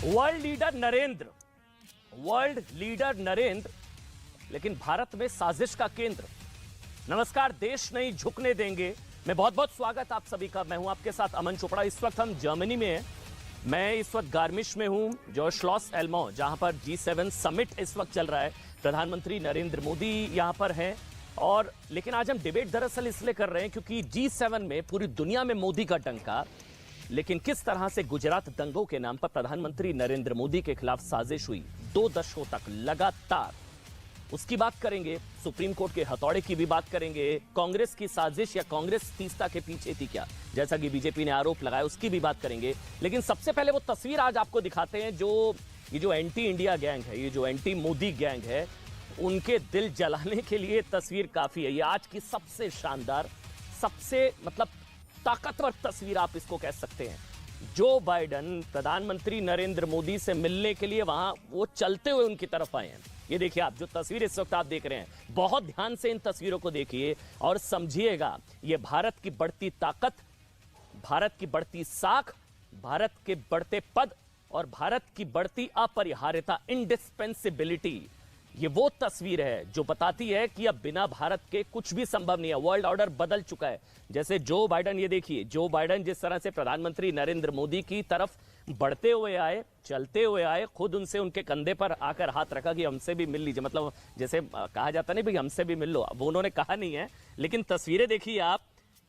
World leader Narendra, लेकिन भारत में साजिश का केंद्र। नमस्कार, देश नहीं झुकने देंगे। मैं बहुत बहुत स्वागत आप सभी का। मैं हूं आपके साथ अमन चोपड़ा। इस वक्त हम जर्मनी में हैं। मैं इस वक्त गार्मिश में हूं, जो श्लॉस एल्मो, जहां पर G7 समिट इस वक्त चल रहा है। प्रधानमंत्री नरेंद्र मोदी यहां पर हैं। और लेकिन आज हम डिबेट दरअसल इसलिए कर रहे हैं क्योंकि G7 में पूरी दुनिया में मोदी का डंका, लेकिन किस तरह से गुजरात दंगों के नाम पर प्रधानमंत्री नरेंद्र मोदी के खिलाफ साजिश हुई 2 दशकों तक लगातार, उसकी बात करेंगे। सुप्रीम कोर्ट के हथौड़े की भी बात करेंगे। कांग्रेस की साजिश या कांग्रेस तीस्ता के पीछे थी क्या, जैसा कि बीजेपी ने आरोप लगाया, उसकी भी बात करेंगे। लेकिन सबसे पहले वो तस्वीर आज आपको दिखाते हैं जो ये जो एंटी इंडिया गैंग है, ये जो एंटी मोदी गैंग है, उनके दिल जलाने के लिए तस्वीर काफी है। ये आज की सबसे शानदार, सबसे ताकतवर तस्वीर आप इसको कह सकते हैं। जो बाइडन प्रधानमंत्री नरेंद्र मोदी से मिलने के लिए वहां वो चलते हुए उनकी तरफ आए हैं। ये देखिए आप, जो तस्वीर इस वक्त आप देख रहे हैं, बहुत ध्यान से इन तस्वीरों को देखिए और समझिएगा। ये भारत की बढ़ती ताकत, भारत की बढ़ती साख, भारत के बढ़ते पद और भारत की बढ़ती अपरिहार्यता, इंडिस्पेंसिबिलिटी, ये वो तस्वीर है जो बताती है कि अब बिना भारत के कुछ भी संभव नहीं है। वर्ल्ड ऑर्डर बदल चुका है। जैसे जो बाइडन, ये देखिए, जो बाइडन जिस तरह से प्रधानमंत्री नरेंद्र मोदी की तरफ बढ़ते हुए आए, चलते हुए आए, खुद उनसे उनके कंधे पर आकर हाथ रखा कि हमसे भी मिल लीजिए। मतलब जैसे कहा जाता नहीं भाई हमसे भी मिल लो, वो उन्होंने कहा नहीं है, लेकिन तस्वीरें देखिए आप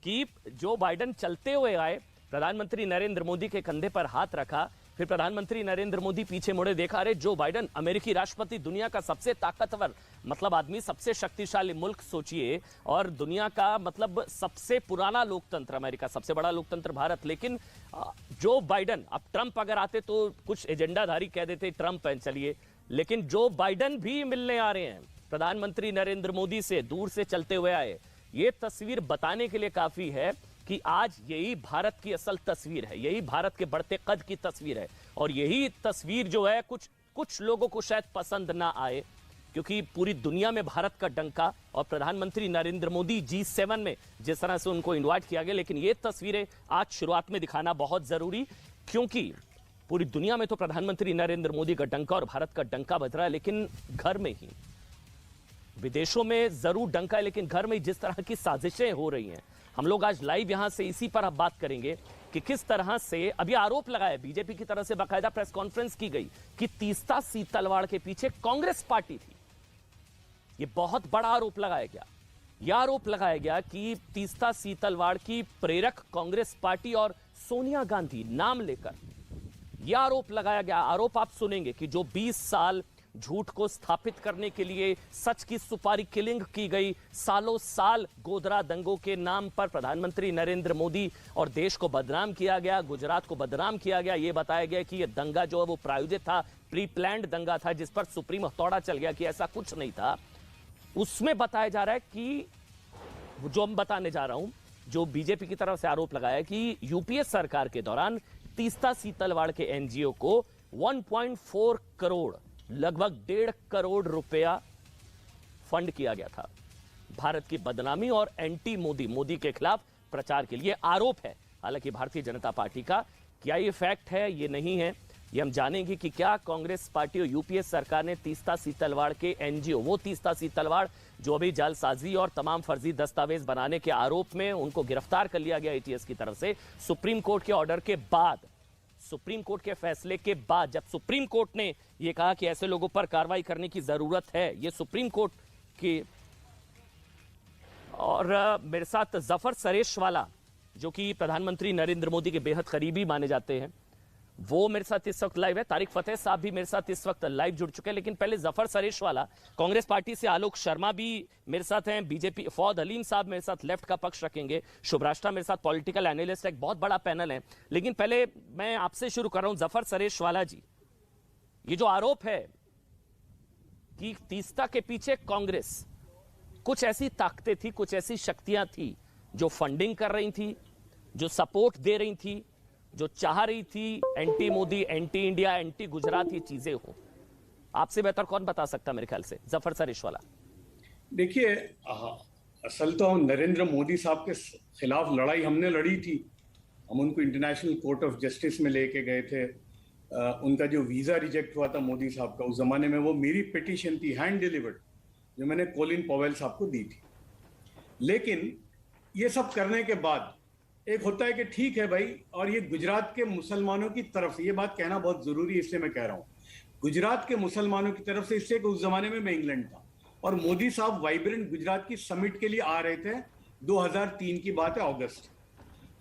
कि जो बाइडन चलते हुए आए, प्रधानमंत्री नरेंद्र मोदी के कंधे पर हाथ रखा, फिर प्रधानमंत्री नरेंद्र मोदी पीछे मुड़े, देखा अरे जो बाइडन अमेरिकी राष्ट्रपति, दुनिया का सबसे ताकतवर आदमी, सबसे शक्तिशाली मुल्क सोचिए, और दुनिया का सबसे पुराना लोकतंत्र अमेरिका, सबसे बड़ा लोकतंत्र भारत। लेकिन जो बाइडन, अब ट्रंप अगर आते तो कुछ एजेंडाधारी कह देते ट्रंप है चलिए, लेकिन जो बाइडन भी मिलने आ रहे हैं प्रधानमंत्री नरेंद्र मोदी से, दूर से चलते हुए आए। ये तस्वीर बताने के लिए काफी है कि आज यही भारत की असल तस्वीर है, यही भारत के बढ़ते कद की तस्वीर है। और यही तस्वीर जो है कुछ लोगों को शायद पसंद ना आए, क्योंकि पूरी दुनिया में भारत का डंका, और प्रधानमंत्री नरेंद्र मोदी G7 में जिस तरह से उनको इनवाइट किया गया। लेकिन ये तस्वीरें आज शुरुआत में दिखाना बहुत जरूरी, क्योंकि पूरी दुनिया में तो प्रधानमंत्री नरेंद्र मोदी का डंका और भारत का डंका बज रहा है, लेकिन घर में ही, विदेशों में जरूर डंका है, लेकिन घर में जिस तरह की साजिशें हो रही हैं, हम लोग आज लाइव यहां से इसी पर अब बात करेंगे कि किस तरह से अभी आरोप लगाया, बीजेपी की तरफ से बाकायदा प्रेस कॉन्फ्रेंस की गई कि तीस्ता सी तलवार के पीछे कांग्रेस पार्टी थी। यह बहुत बड़ा आरोप लगाया गया। यह आरोप लगाया गया कि तीस्ता सी तलवार की प्रेरक कांग्रेस पार्टी और सोनिया गांधी नाम लेकर यह आरोप लगाया गया। आरोप आप सुनेंगे कि जो 20 साल झूठ को स्थापित करने के लिए सच की सुपारी किलिंग की गई, सालों साल गोधरा दंगों के नाम पर प्रधानमंत्री नरेंद्र मोदी और देश को बदनाम किया गया, गुजरात को बदनाम किया गया। यह बताया गया कि यह दंगा जो है वो प्रायोजित था, प्री प्लान्ड दंगा था, जिस पर सुप्रीम हथौड़ा चल गया कि ऐसा कुछ नहीं था। उसमें बताया जा रहा है कि जो मैं बताने जा रहा हूं, जो बीजेपी की तरफ से आरोप लगाया कि यूपीए सरकार के दौरान तीस्ता सी तलवार के एनजीओ को 1.4 करोड़, लगभग 1.5 करोड़ रुपया फंड किया गया था भारत की बदनामी और एंटी मोदी के खिलाफ प्रचार के लिए। आरोप है हालांकि भारतीय जनता पार्टी का। क्या ये फैक्ट है, ये नहीं है, ये हम जानेंगे कि क्या कांग्रेस पार्टी और यूपीए सरकार ने तीस्ता सी तलवार के एनजीओ, वो तीस्ता सी तलवार जो अभी जालसाजी और तमाम फर्जी दस्तावेज बनाने के आरोप में उनको गिरफ्तार कर लिया गया एटीएस की तरफ से, सुप्रीम कोर्ट के ऑर्डर के बाद, सुप्रीम कोर्ट के फैसले के बाद, जब सुप्रीम कोर्ट ने यह कहा कि ऐसे लोगों पर कार्रवाई करने की जरूरत है, यह सुप्रीम कोर्ट की। और मेरे साथ जफर सरेशवाला, जो कि प्रधानमंत्री नरेंद्र मोदी के बेहद करीबी माने जाते हैं, वो मेरे साथ इस वक्त लाइव है। तारिक फतेह साहब भी मेरे साथ इस वक्त लाइव जुड़ चुके हैं। लेकिन पहले जफर सरेशवाला, कांग्रेस पार्टी से आलोक शर्मा भी मेरे साथ हैं, बीजेपी फौद हलीम साहब मेरे साथ लेफ्ट का पक्ष रखेंगे, शुभराष्ट्रा मेरे साथ पॉलिटिकल एनालिस्ट, एक बहुत बड़ा पैनल है। लेकिन पहले मैं आपसे शुरू कर रहा हूं, जफर सरेशवाला जी, ये जो आरोप है कि तीस्ता के पीछे कांग्रेस, कुछ ऐसी ताकतें थी, कुछ ऐसी शक्तियां थी जो फंडिंग कर रही थी, जो सपोर्ट दे रही थी, जो चाह रही थी anti Modi, anti India, anti Gujarat ये चीजें हो। आपसे बेहतर कौन बता सकता मेरे ख्याल से, जफर सरेशवाला। देखिए, असल तो नरेंद्र मोदी साहब के खिलाफ लड़ाई हमने लड़ी थी। हम उनको इंटरनेशनल कोर्ट ऑफ जस्टिस में लेके गए थे। उनका जो वीजा रिजेक्ट हुआ था मोदी साहब का, उस जमाने में वो मेरी पिटीशन थी, हैंड डिलीवर्ड, जो मैंने कोलिन पॉवेल साहब को दी थी। लेकिन ये सब करने के बाद एक होता है कि ठीक है भाई, और ये गुजरात के मुसलमानों की तरफ से, ये बात कहना बहुत जरूरी है इसलिए मैं कह रहा हूं, गुजरात के मुसलमानों की तरफ से, इससे कि उस जमाने में मैं इंग्लैंड था और मोदी साहब वाइब्रेंट गुजरात की समिट के लिए आ रहे थे, 2003 की बात है, अगस्त।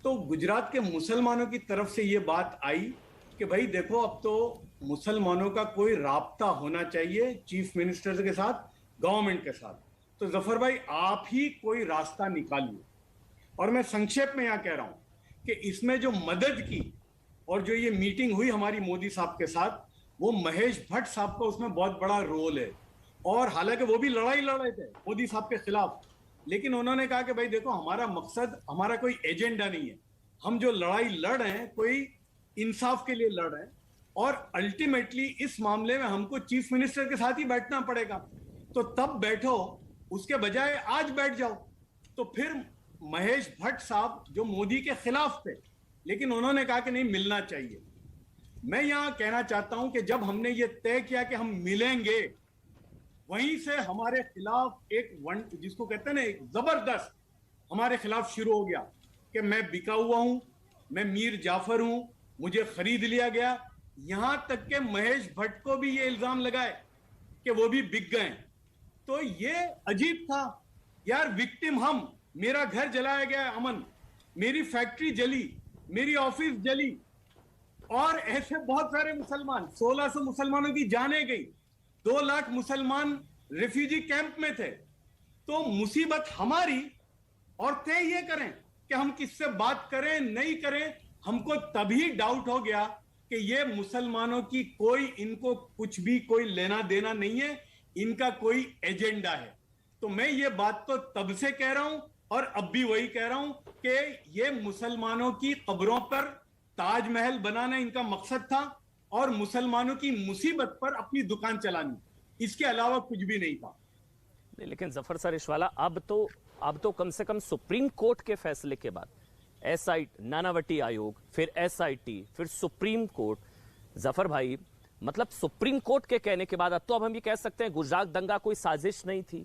तो गुजरात के मुसलमानों की तरफ से ये बात आई कि भाई देखो, अब तो मुसलमानों का कोई राब्ता होना चाहिए चीफ मिनिस्टर के साथ, गवर्नमेंट के साथ। तो जफर भाई, आप ही कोई रास्ता निकालिए। और मैं संक्षेप में यहां कह रहा हूं कि इसमें जो मदद की और जो ये मीटिंग हुई हमारी मोदी साहब के साथ, वो महेश भट्ट साहब का उसमें बहुत बड़ा रोल है। और हालांकि वो भी लड़ाई लड़ रहे थे मोदी साहब के खिलाफ, लेकिन उन्होंने कहा कि भाई देखो, हमारा मकसद, हमारा कोई एजेंडा नहीं है, हम जो लड़ाई लड़ रहे हैं कोई इंसाफ के लिए लड़ रहे हैं, और अल्टीमेटली इस मामले में हमको चीफ मिनिस्टर के साथ ही बैठना पड़ेगा। तो तब बैठो, उसके बजाय आज बैठ जाओ। तो फिर महेश भट्ट साहब जो मोदी के खिलाफ थे, लेकिन उन्होंने कहा कि नहीं, मिलना चाहिए। मैं यहां कहना चाहता हूं कि जब हमने ये तय किया कि हम मिलेंगे, वहीं से हमारे खिलाफ एक जिसको कहते हैं ना, एक जबरदस्त हमारे खिलाफ शुरू हो गया कि मैं बिका हुआ हूं, मैं मीर जाफर हूं, मुझे खरीद लिया गया। यहां तक के महेश भट्ट को भी ये इल्जाम लगाए कि वो भी बिक गए। तो ये अजीब था यार, विक्टिम हम, मेरा घर जलाया गया, अमन, मेरी फैक्ट्री जली, मेरी ऑफिस जली, और ऐसे बहुत सारे मुसलमान, 1600 मुसलमानों की जानें गई, 2 लाख मुसलमान रिफ्यूजी कैंप में थे। तो मुसीबत हमारी, और तय ये करें कि हम किससे बात करें नहीं करें। हमको तभी डाउट हो गया कि ये मुसलमानों की कोई, इनको कुछ भी कोई लेना देना नहीं है, इनका कोई एजेंडा है। तो मैं ये बात तो तब से कह रहा हूं और अब भी वही कह रहा हूं कि ये मुसलमानों की कब्रों पर ताजमहल बनाना इनका मकसद था, और मुसलमानों की मुसीबत पर अपनी दुकान चलानी, इसके अलावा कुछ भी नहीं था। नहीं, लेकिन जफर सरिश्वाला, अब तो कम से कम सुप्रीम कोर्ट के फैसले के बाद नानावटी आयोग, फिर एसआईटी, फिर सुप्रीम कोर्ट, जफर भाई, मतलब सुप्रीम कोर्ट के कहने के बाद अब हम ये कह सकते हैं गुजरात दंगा कोई साजिश नहीं थी।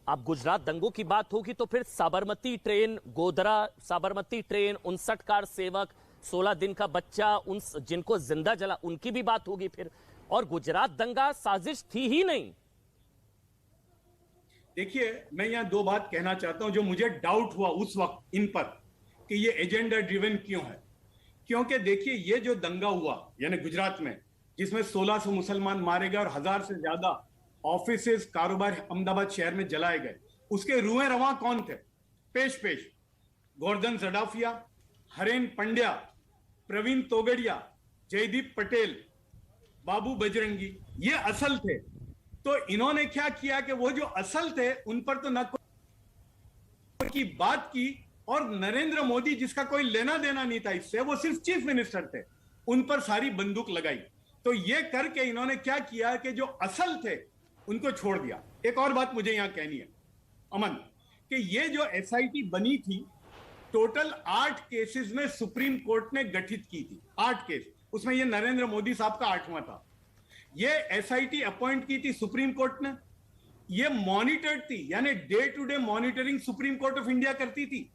अब गुजरात दंगों की बात होगी तो फिर Sabarmati train, Godhra Sabarmati train, 59 car सेवक, 16 दिन का बच्चा, उन जिनको जिंदा जला, उनकी भी बात होगी फिर। और गुजरात दंगा साजिश थी ही नहीं। देखिए, मैं यहां 2 बात कहना चाहता हूं जो मुझे डाउट हुआ उस वक्त इन पर, कि ये एजेंडा ड्रिवन क्यों है। क्योंकि देखिए, ये जो दंगा हुआ यानी गुजरात में, जिसमें 1600 मुसलमान मारे गए और 1000 से ज्यादा ऑफिसेज, कारोबार अहमदाबाद शहर में जलाए गए, उसके रुए रवां कौन थे? पेश गोवर्धन जडाफिया, हरेन पंड्या, प्रवीण तोगड़िया, जयदीप पटेल, बाबू बजरंगी, ये असल थे। तो इन्होंने क्या किया कि वो जो असल थे उन पर तो न की बात की, और नरेंद्र मोदी, जिसका कोई लेना देना नहीं था इससे, वो सिर्फ चीफ मिनिस्टर थे, उन पर सारी बंदूक लगाई। तो ये करके इन्होंने क्या किया कि जो असल थे उनको छोड़ दिया। एक और बात मुझे यहां कहनी है अमन, कि ये जो एसआईटी बनी थी, टोटल 8 केसेस में सुप्रीम कोर्ट ने गठित की थी, 8 केस, उसमें ये नरेंद्र मोदी साहब का 8वां था। ये एसआईटी अपॉइंट की थी सुप्रीम कोर्ट ने, ये मॉनिटर्ड थी, यानी day to day monitoring Supreme Court of India करती थी।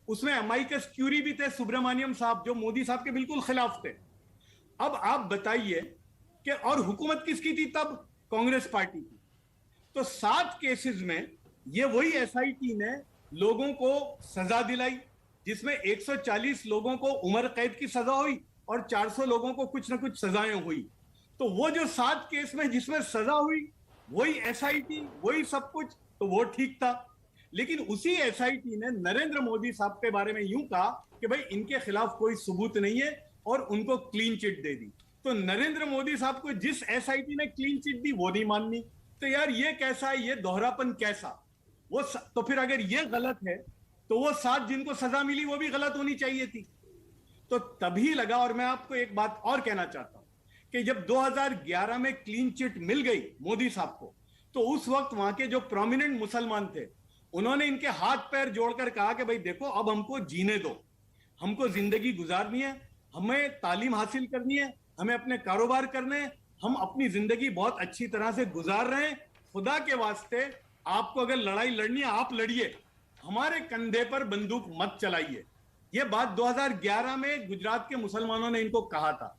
उसमें अमाइकस क्यूरी भी थे, सुब्रमण्यम साहब, जो मोदी साहब के बिल्कुल खिलाफ थे। अब आप बताइए कि, और हुकूमत किसकी थी तब? कांग्रेस पार्टी की। तो 7 केसेस में ये वही एसआईटी ने लोगों को सजा दिलाई, जिसमें 140 लोगों को उम्र कैद की सजा हुई और 400 लोगों को कुछ ना कुछ सजाएं हुई। तो वो जो 7 केस में जिसमें सजा हुई, वही एसआईटी, वही सब कुछ, तो वो ठीक था। लेकिन उसी एसआईटी ने नरेंद्र मोदी साहब के बारे में यूं कहा कि भाई इनके खिलाफ कोई सबूत नहीं है, और उनको क्लीन चिट दे दी। तो नरेंद्र मोदी साहब को जिस एसआईटी ने क्लीन चिट दी वो नहीं माननी। तो यार ये कैसा है, ये दोहरापन कैसा? वो तो फिर अगर ये गलत है तो वो 7 जिनको सजा मिली वो भी गलत होनी चाहिए थी। तो तभी लगा। और मैं आपको एक बात और कहना चाहता हूं कि जब 2011 में क्लीन चिट मिल गई मोदी साहब को, तो उस वक्त वहां के जो प्रोमिनेंट मुसलमान थे, उन्होंने इनके हाथ पैर जोड़कर कहा कि भाई देखो, अब हमको जीने दो, हमको जिंदगी गुजारनी है, हमें तालीम हासिल करनी है, हमें अपने कारोबार करने हैं, हम अपनी जिंदगी बहुत अच्छी तरह से गुजार रहे हैं। खुदा के वास्ते आपको अगर लड़ाई लड़नी है आप लड़िए, हमारे कंधे पर बंदूक मत चलाइए। यह बात 2011 में गुजरात के मुसलमानों ने इनको कहा था।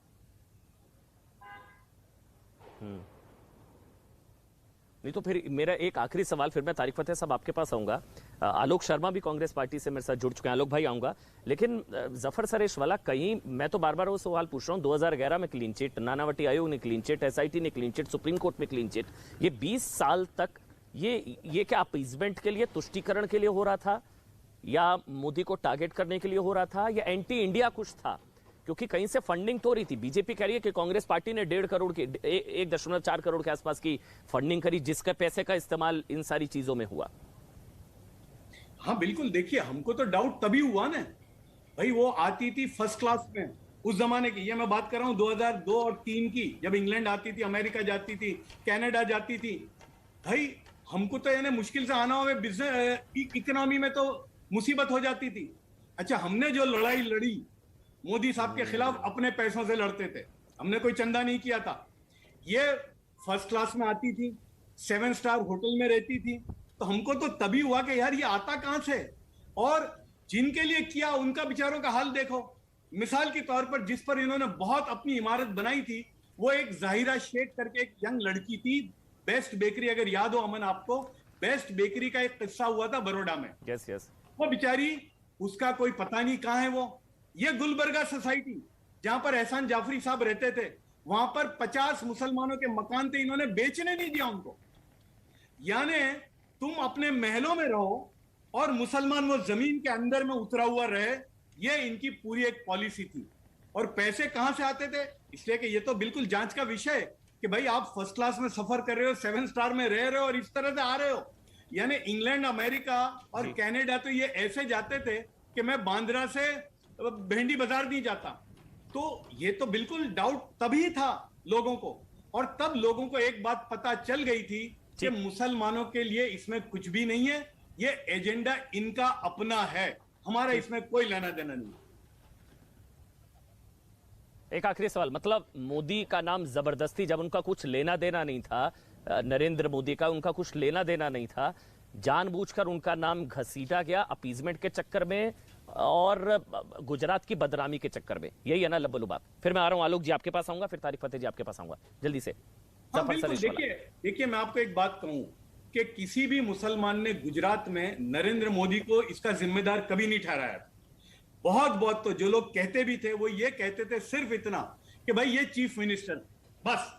नहीं तो फिर मेरा एक आखिरी सवाल, फिर मैं तारिक फतेह साहब आपके पास आऊंगा। आलोक शर्मा भी कांग्रेस पार्टी से मेरे साथ जुड़ चुके हैं, आलोक भाई आऊंगा। लेकिन जफर सरेशवाला, कहीं मैं तो बार बार वो सवाल पूछ रहा हूं, 2011 में क्लीन चिट, नानावटी आयोग ने क्लीन चिट, एसआईटी ने क्लीन चिट, सुप्रीम कोर्ट में क्लीन चिट, ये 20 साल तक ये क्या अपीजमेंट के लिए, तुष्टीकरण के लिए हो रहा था, या मोदी को टारगेट करने के लिए हो रहा था, या एंटी इंडिया कुछ था? क्योंकि कहीं से फंडिंग तो हो रही थी। बीजेपी कह रही है कि कांग्रेस पार्टी ने 1.5 करोड़ की 1.4 करोड़ के आसपास की फंडिंग करी, जिसका पैसे का इस्तेमाल इन सारी चीजों में हुआ। हाँ बिल्कुल, देखिए हमको तो डाउट तभी हुआ ना भाई, वो आती थी फर्स्ट क्लास में उस जमाने की, ये मैं बात कर रहा हूं 2002 और 3 की, जब इंग्लैंड आती थी, अमेरिका जाती थी, कनाडा जाती थी। भाई हमको तो यानी मुश्किल से आना हुआ, बिजनेस इकोनॉमी में तो मुसीबत हो जाती थी। अच्छा, हमने जो लड़ाई लड़ी मोदी साहब के खिलाफ अपने पैसों से लड़ते थे, हमने कोई चंदा नहीं किया था। ये फर्स्ट क्लास में आती थी, 7 स्टार होटल में रहती थी, तो हमको तो तभी हुआ कि यार ये आता कहां से। और जिनके लिए किया उनका बेचारों का हाल देखो। मिसाल के तौर पर जिस पर इन्होंने बहुत अपनी इमारत बनाई थी, वो एक जाहिरा शेख करके एक यंग लड़की थी, बेस्ट बेकरी, अगर याद हो अमन आपको, बेस्ट बेकरी का एक किस्सा हुआ था बड़ौदा में। Yes yes. वो बेचारी, उसका कोई पता नहीं कहां है वो। ये गुलबर्गा सोसाइटी जहां पर एहसान जाफरी साहब रहते थे, वहां पर 50 मुसलमानों के मकान थे, इन्होंने बेचने नहीं दिया उनको। यानी तुम अपने महलों में रहो और मुसलमान वो जमीन के अंदर में उतरा हुआ रहे, ये इनकी पूरी एक पॉलिसी थी। और पैसे कहां से आते थे, इसलिए कि ये तो बिल्कुल जांच का विषय है कि भाई आप फर्स्ट क्लास में सफर कर रहे हो, 7 स्टार में रह रहे हो और इस तरह से आ रहे हो। यानी इंग्लैंड, अमेरिका और कनाडा तो ये ऐसे जाते थे कि मैं बांद्रा से भेंडी बाजार नहीं जाता। तो ये तो बिल्कुल डाउट तभी था लोगों को, और तब लोगों को एक बात पता चल गई थी कि मुसलमानों के लिए इसमें कुछ भी नहीं है, ये एजेंडा इनका अपना है, हमारा इसमें कोई लेना देना नहीं। एक आखिरी सवाल, मतलब मोदी का नाम जबरदस्ती, जब उनका कुछ लेना देना नहीं था, नरेंद्र मोदी का उनका कुछ लेना देना नहीं था, जानबूझकर उनका नाम घसीटा गया अपीजमेंट के चक्कर में और गुजरात की बदनामी के चक्कर में, यही है ना लब्बलू बात? फिर मैं आ रहा हूं, आलोक जी आपके पास आऊंगा, फिर तारिक फतेह जी आपके पास आऊंगा, जल्दी से। हाँ, बिल्कुल। देखिए मैं आपको एक बात कहूं कि किसी भी मुसलमान ने गुजरात में नरेंद्र मोदी को इसका जिम्मेदार कभी नहीं ठहराया। बहुत तो जो लोग कहते भी थे वो ये कहते थे सिर्फ इतना कि भाई ये चीफ मिनिस्टर, बस,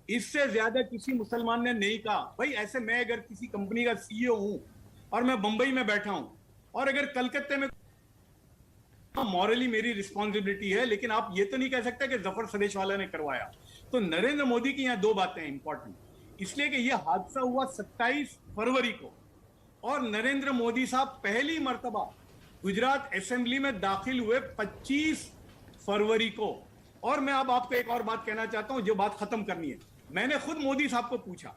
इससे ज्यादा किसी मुसलमान ने नहीं कहा। भाई ऐसे मैं अगर किसी कंपनी का सीईओ हूं और मैं बंबई में बैठा हूं, और अगर कलकत्ते में, मॉरली मेरी रिस्पॉन्सिबिलिटी है, लेकिन आप ये तो नहीं कह सकते कि जफर सरेशवाला ने करवाया। तो नरेंद्र मोदी की यहां 2 बातें इंपॉर्टेंट, इसलिए कि यह हादसा हुआ 27 फरवरी को, और नरेंद्र मोदी साहब पहली मर्तबा गुजरात असेंबली में दाखिल हुए 25 फरवरी को। और मैं अब आपको एक और बात कहना चाहता हूं, जो बात खत्म करनी है। मैंने खुद मोदी साहब को पूछा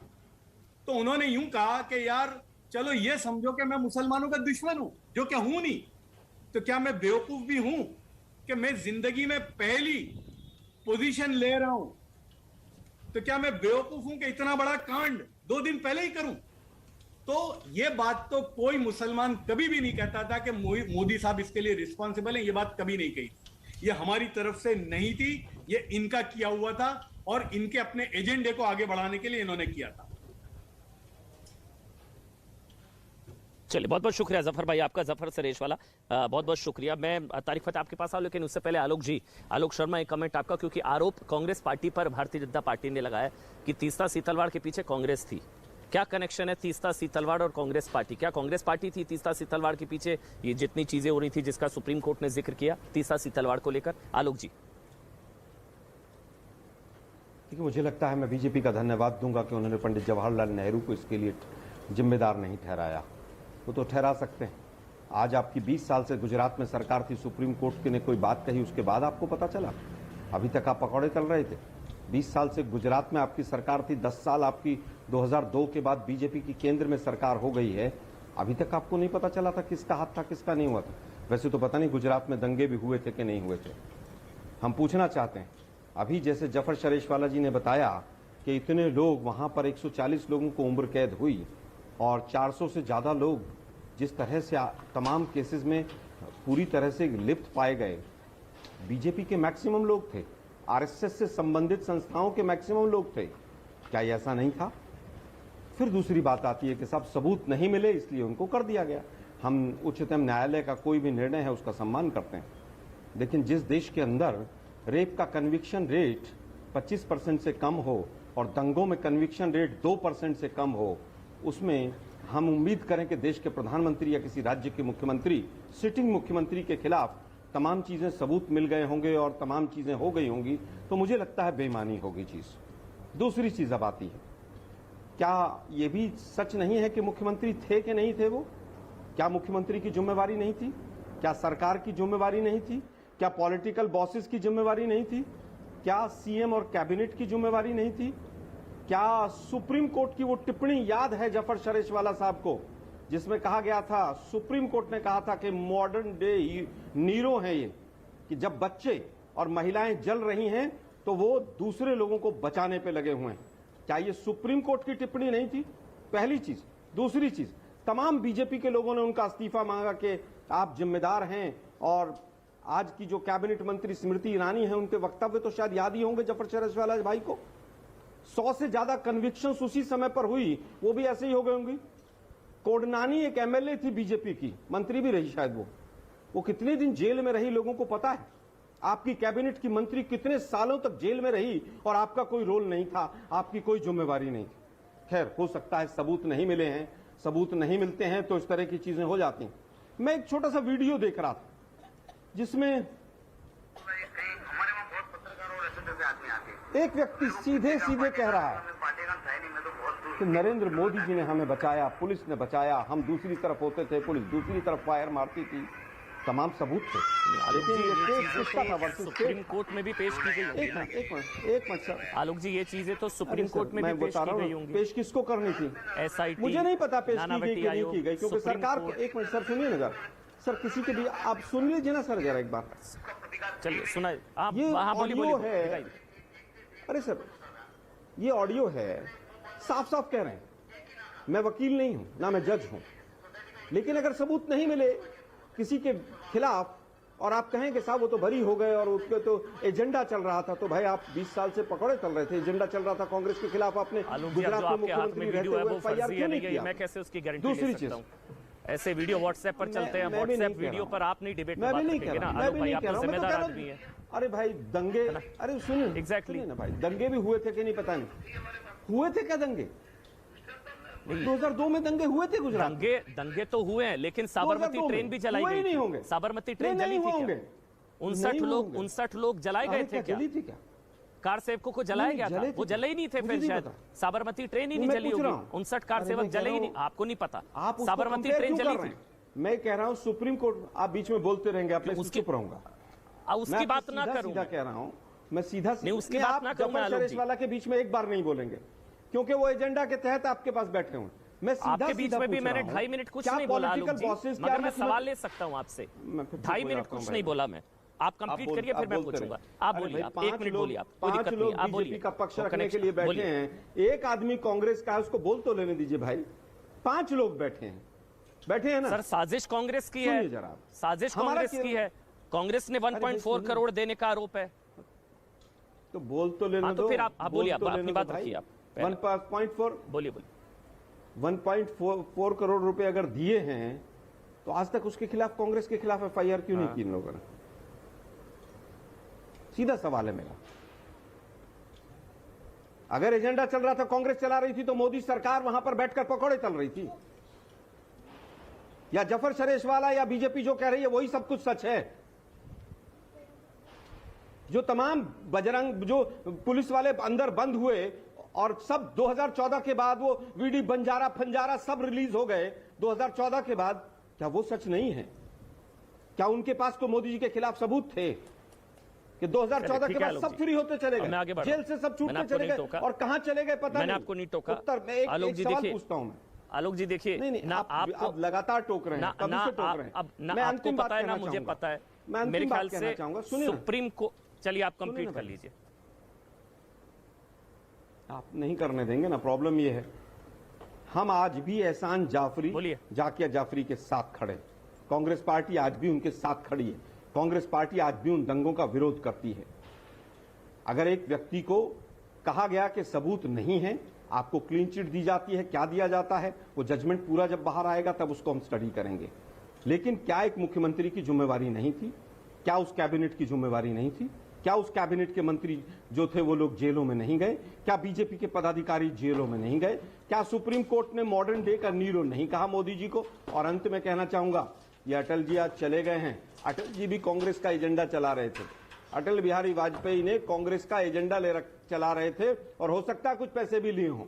तो उन्होंने यूं कहा कि यार चलो ये समझो कि मैं मुसलमानों का दुश्मन हूं, जो क्या हूं नहीं, तो क्या मैं बेवकूफ भी हूं कि मैं जिंदगी में पहली पोजीशन ले रहा हूं? तो क्या मैं बेवकूफ हूं कि इतना बड़ा कांड 2 दिन पहले ही करूं? तो ये बात तो कोई मुसलमान कभी भी नहीं कहता था कि मोदी साहब इसके लिए रिस्पॉन्सिबल है, ये बात कभी नहीं कही। ये हमारी तरफ से नहीं थी, ये इनका किया हुआ था, और इनके अपने एजेंडे को आगे बढ़ाने के लिए इन्होंने किया था। चलिए, बहुत बहुत शुक्रिया जफर भाई आपका, जफर सरेशवाला, बहुत बहुत शुक्रिया। मैं तारिक फतेह आपके पास आऊं, लेकिन उससे पहले आलोक जी, आलोक शर्मा, एक कमेंट आपका, क्योंकि आरोप कांग्रेस पार्टी पर भारतीय जनता पार्टी ने लगाया कि तीस्ता सीतलवाड़ के पीछे कांग्रेस थी। क्या कनेक्शन है तीस्ता सीतलवाड़ और कांग्रेस पार्टी? क्या कांग्रेस पार्टी थी तीस्ता सीतलवाड़ के पीछे, ये जितनी चीजें हो रही थी जिसका सुप्रीम कोर्ट ने जिक्र किया तीस्ता सीतलवाड़ को लेकर? आलोक जी। देखिए, मुझे लगता है, मैं बीजेपी का धन्यवाद दूंगा कि उन्होंने पंडित जवाहरलाल नेहरू को इसके लिए जिम्मेदार नहीं ठहराया। वो तो ठहरा सकते हैं। आज आपकी 20 साल से गुजरात में सरकार थी, सुप्रीम कोर्ट ने कोई बात कही, उसके बाद आपको पता चला? अभी तक आप पकौड़े तल रहे थे। 20 साल से गुजरात में आपकी सरकार थी, 10 साल आपकी 2002 के बाद बीजेपी की केंद्र में सरकार हो गई है, अभी तक आपको नहीं पता चला था किसका हाथ था किसका नहीं हुआ था? वैसे तो पता नहीं गुजरात में दंगे भी हुए थे कि नहीं हुए थे। हम पूछना चाहते हैं, अभी जैसे जफर शरेशवाला जी ने बताया कि इतने लोग वहां पर 140 लोगों को उम्र कैद हुई और 400 से ज्यादा लोग जिस तरह से तमाम केसेस में पूरी तरह से लिप्त पाए गए, बीजेपी के मैक्सिमम लोग थे, आरएसएस से संबंधित संस्थाओं के मैक्सिमम लोग थे, क्या ये ऐसा नहीं था? फिर दूसरी बात आती है कि सब सबूत नहीं मिले इसलिए उनको कर दिया गया। हम उच्चतम न्यायालय का कोई भी निर्णय है उसका सम्मान करते हैं, लेकिन जिस देश के अंदर रेप का कन्विक्शन रेट 25% से कम हो और दंगों में कन्विक्शन रेट 2% से कम हो, उसमें हम उम्मीद करें कि देश के प्रधानमंत्री या किसी राज्य के मुख्यमंत्री, सिटिंग मुख्यमंत्री के खिलाफ तमाम चीजें सबूत मिल गए होंगे और तमाम चीजें हो गई होंगी, तो मुझे लगता है बेईमानी होगी चीज। दूसरी चीज अब आती है, क्या ये भी सच नहीं है कि मुख्यमंत्री थे कि नहीं थे वो? क्या मुख्यमंत्री की जिम्मेवारी नहीं थी? क्या सरकार की जिम्मेवारी नहीं थी? क्या पॉलिटिकल बॉसेस की जिम्मेवारी नहीं थी? क्या सीएम और कैबिनेट की जिम्मेवारी नहीं थी? क्या सुप्रीम कोर्ट की वो टिप्पणी याद है जफर शरेशवाला साहब को, जिसमें कहा गया था, सुप्रीम कोर्ट ने कहा था कि मॉडर्न डे नीरो है ये, कि जब बच्चे और महिलाएं जल रही हैं तो वो दूसरे लोगों को बचाने पे लगे हुए हैं। क्या ये सुप्रीम कोर्ट की टिप्पणी नहीं थी? पहली चीज। दूसरी चीज, तमाम बीजेपी के लोगों ने उनका इस्तीफा मांगा कि आप जिम्मेदार हैं, और आज की जो कैबिनेट मंत्री स्मृति ईरानी है, उनके वक्तव्य तो शायद याद ही होंगे जफर शरेशवाला भाई को। 100 से ज्यादा कन्विक्शंस उसी समय पर हुई, वो भी ऐसे ही हो गई होंगी। कोडनानी एक एमएलए थी बीजेपी की, मंत्री भी रही शायद वो कितने दिन जेल में रही लोगों को पता है? आपकी कैबिनेट की मंत्री कितने सालों तक जेल में रही और आपका कोई रोल नहीं था, आपकी कोई जिम्मेवारी नहीं थी। खैर, हो सकता है सबूत नहीं मिले हैं, सबूत नहीं मिलते हैं तो इस तरह की चीजें हो जाती हैं। मैं एक छोटा सा वीडियो देख रहा था जिसमें एक व्यक्ति सीधे सीधे कह रहा है कि नरेंद्र मोदी जी ने हमें बचाया, पुलिस ने बचाया, हम दूसरी तरफ होते थे, पुलिस दूसरी तरफ फायर मारती थी, तमाम सबूत थे। लेकिन ये चीजें सुप्रीम कोर्ट में भी पेश की गई होंगी। एक मिनट सर, आलोक जी, ये चीजें तो सुप्रीम कोर्ट में भी पेश की गई होंगी। पेश किसको करनी थी? एसआईटी, मुझे नहीं पता पेश की गई कि नहीं की गई, क्योंकि सरकार को, एक मिनट सर सुनिए ना जरा, सर किसी के भी आप सुन लीजिए ना सर जरा एक बार। चलिए सुना आप, ये ऑडियो है, अरे सर ये ऑडियो है, साफ साफ कह रहे हैं, मैं वकील नहीं हूं ना मैं जज हूं, लेकिन अगर सबूत नहीं मिले किसी के खिलाफ और आप कहें कि साहब वो तो बरी हो गए और उसके तो एजेंडा चल रहा था, तो भाई आप 20 साल से पकौड़े चल रहे थे, एजेंडा चल रहा था कांग्रेस के खिलाफ, आपने गुजरात में मुख्यमंत्री रहते हुए एफआईआर क्यों नहीं किया? मैं कैसे उसकी गारंटी दूसरी ले सकता हूं? ऐसे वीडियो व्हाट्सएप पर चलते हैं, व्हाट्सएप वीडियो पर आप नहीं डिबेट मैं भी नहीं कह रहा, मैं भी नहीं कह रहा, जिम्मेदार आदमी है। अरे भाई दंगे, अरे सुनिए एग्जैक्टली ना भाई, दंगे भी हुए थे कि नहीं पता नहीं, हुए थे क्या दंगे? 2002 में दंगे हुए थे गुजरात। दंगे तो हुए हैं, लेकिन साबरमती ट्रेन भी जलाई गई थी। साबरमती ट्रेन जली थी क्या? 59 लोग जलाए गए थे क्या? कार सेवकों को जलाया गया था? वो जले ही नहीं थे फिर शायद। साबरमती ट्रेन ही नहीं जली होगी, 59 कार सेवक जले ही नहीं। आपको नहीं पता साबरमती ट्रेन जली थी? मैं कह रहा हूँ सुप्रीम कोर्ट, आप बीच में बोलते रहेंगे, आप चुप रहूंगा, उसकी बात ना करूं, सीधा कह रहा हूँ मैं, सीधा नहीं उसकी बात ना करूं। जफर शरेशवाला के बीच में एक बार नहीं बोलेंगे क्योंकि वो एजेंडा के तहत आपके पास बैठे हुए। मैं आपके बीच में भी मैंने 2.5 मिनट कुछ नहीं बोला आलोक जी, मगर मैं सवाल ले सकता हूं आपसे। 2.5 मिनट कुछ नहीं बोला मैं, आप कंप्लीट करिए फिर मैं पूछूंगा। आप बोलिए, आप 1 मिनट बोलिए, आप कोई दिक्कत नहीं, आप बोलिए। का पक्ष रखने के लिए बैठे हैं, एक आदमी कांग्रेस का है, उसको बोल तो लेने दीजिए भाई। 5 लोग बैठे हैं ना सर। साजिश कांग्रेस की है, साजिश कांग्रेस की है। कांग्रेस ने 1.4 करोड़ देने का आरोप है, तो बोल तो लेने दो। तो फिर आप बोलिए, अपनी बात रखिए आप। 1.4 बोलिए 1.4 करोड़ रुपए अगर दिए हैं तो आज तक उसके खिलाफ, कांग्रेस के खिलाफ एफआईआर क्यों नहीं की इन लोगों ने? सीधा सवाल है मेरा। अगर एजेंडा चल रहा था, कांग्रेस चला रही थी, तो मोदी सरकार वहां पर बैठकर पकौड़े तल रही थी, या जफर शरेशवाला या बीजेपी जो कह रही है वही सब कुछ सच है? जो तमाम बजरंग, जो पुलिस वाले अंदर बंद हुए और सब 2014 के बाद वो वीडी बंजारा फंजारा सब रिलीज हो गए 2014 के बाद, क्या वो सच नहीं है? क्या उनके पास तो मोदी जी के खिलाफ सबूत थे कि 2014 के बाद सब फ्री होते चले गए, जेल से सब छूटते चले गए, और कहां चले गए पता नहीं। मैंने आपको नहीं टोका। उत्तर में एक सवाल पूछता हूं मैं। आलोक जी देखिए, नहीं, आप लगातार टोक रहे हैं, कब से टोक रहे हैं? अब आपको पता है ना, मुझे पता है। मेरे ख्याल से चलिए आप सुनिए कंप्लीट ना कर भाई। लीजिए। आप नहीं करने देंगे ना, प्रॉब्लम ये है। हम आज भी एहसान जाफरी, बोलिए। जाकिया जाफरी के साथ खड़े हैं। कांग्रेस पार्टी आज भी उनके साथ खड़ी है। कांग्रेस पार्टी आज भी उन दंगों का विरोध करती है। अगर एक व्यक्ति को कहा गया कि सबूत नहीं है, आपको क्लीन चिट दी जाती है, क्या दिया जाता है, वो जजमेंट पूरा जब बाहर आएगा तब उसको हम स्टडी करेंगे। लेकिन क्या एक मुख्यमंत्री की जिम्मेवारी नहीं थी? क्या उस कैबिनेट की जिम्मेवारी नहीं थी? क्या उस कैबिनेट के मंत्री जो थे वो लोग जेलों में नहीं गए? क्या बीजेपी के पदाधिकारी जेलों में नहीं गए? क्या सुप्रीम कोर्ट ने मॉडर्न डे का नीरो नहीं कहा मोदी जी को? और अंत में कहना चाहूंगा, ये अटल जी आज चले गए हैं। अटल जी भी कांग्रेस का एजेंडा चला रहे थे। अटल बिहारी वाजपेयी ने कांग्रेस का एजेंडा चला रहे थे और हो सकता है कुछ पैसे भी लिए हों।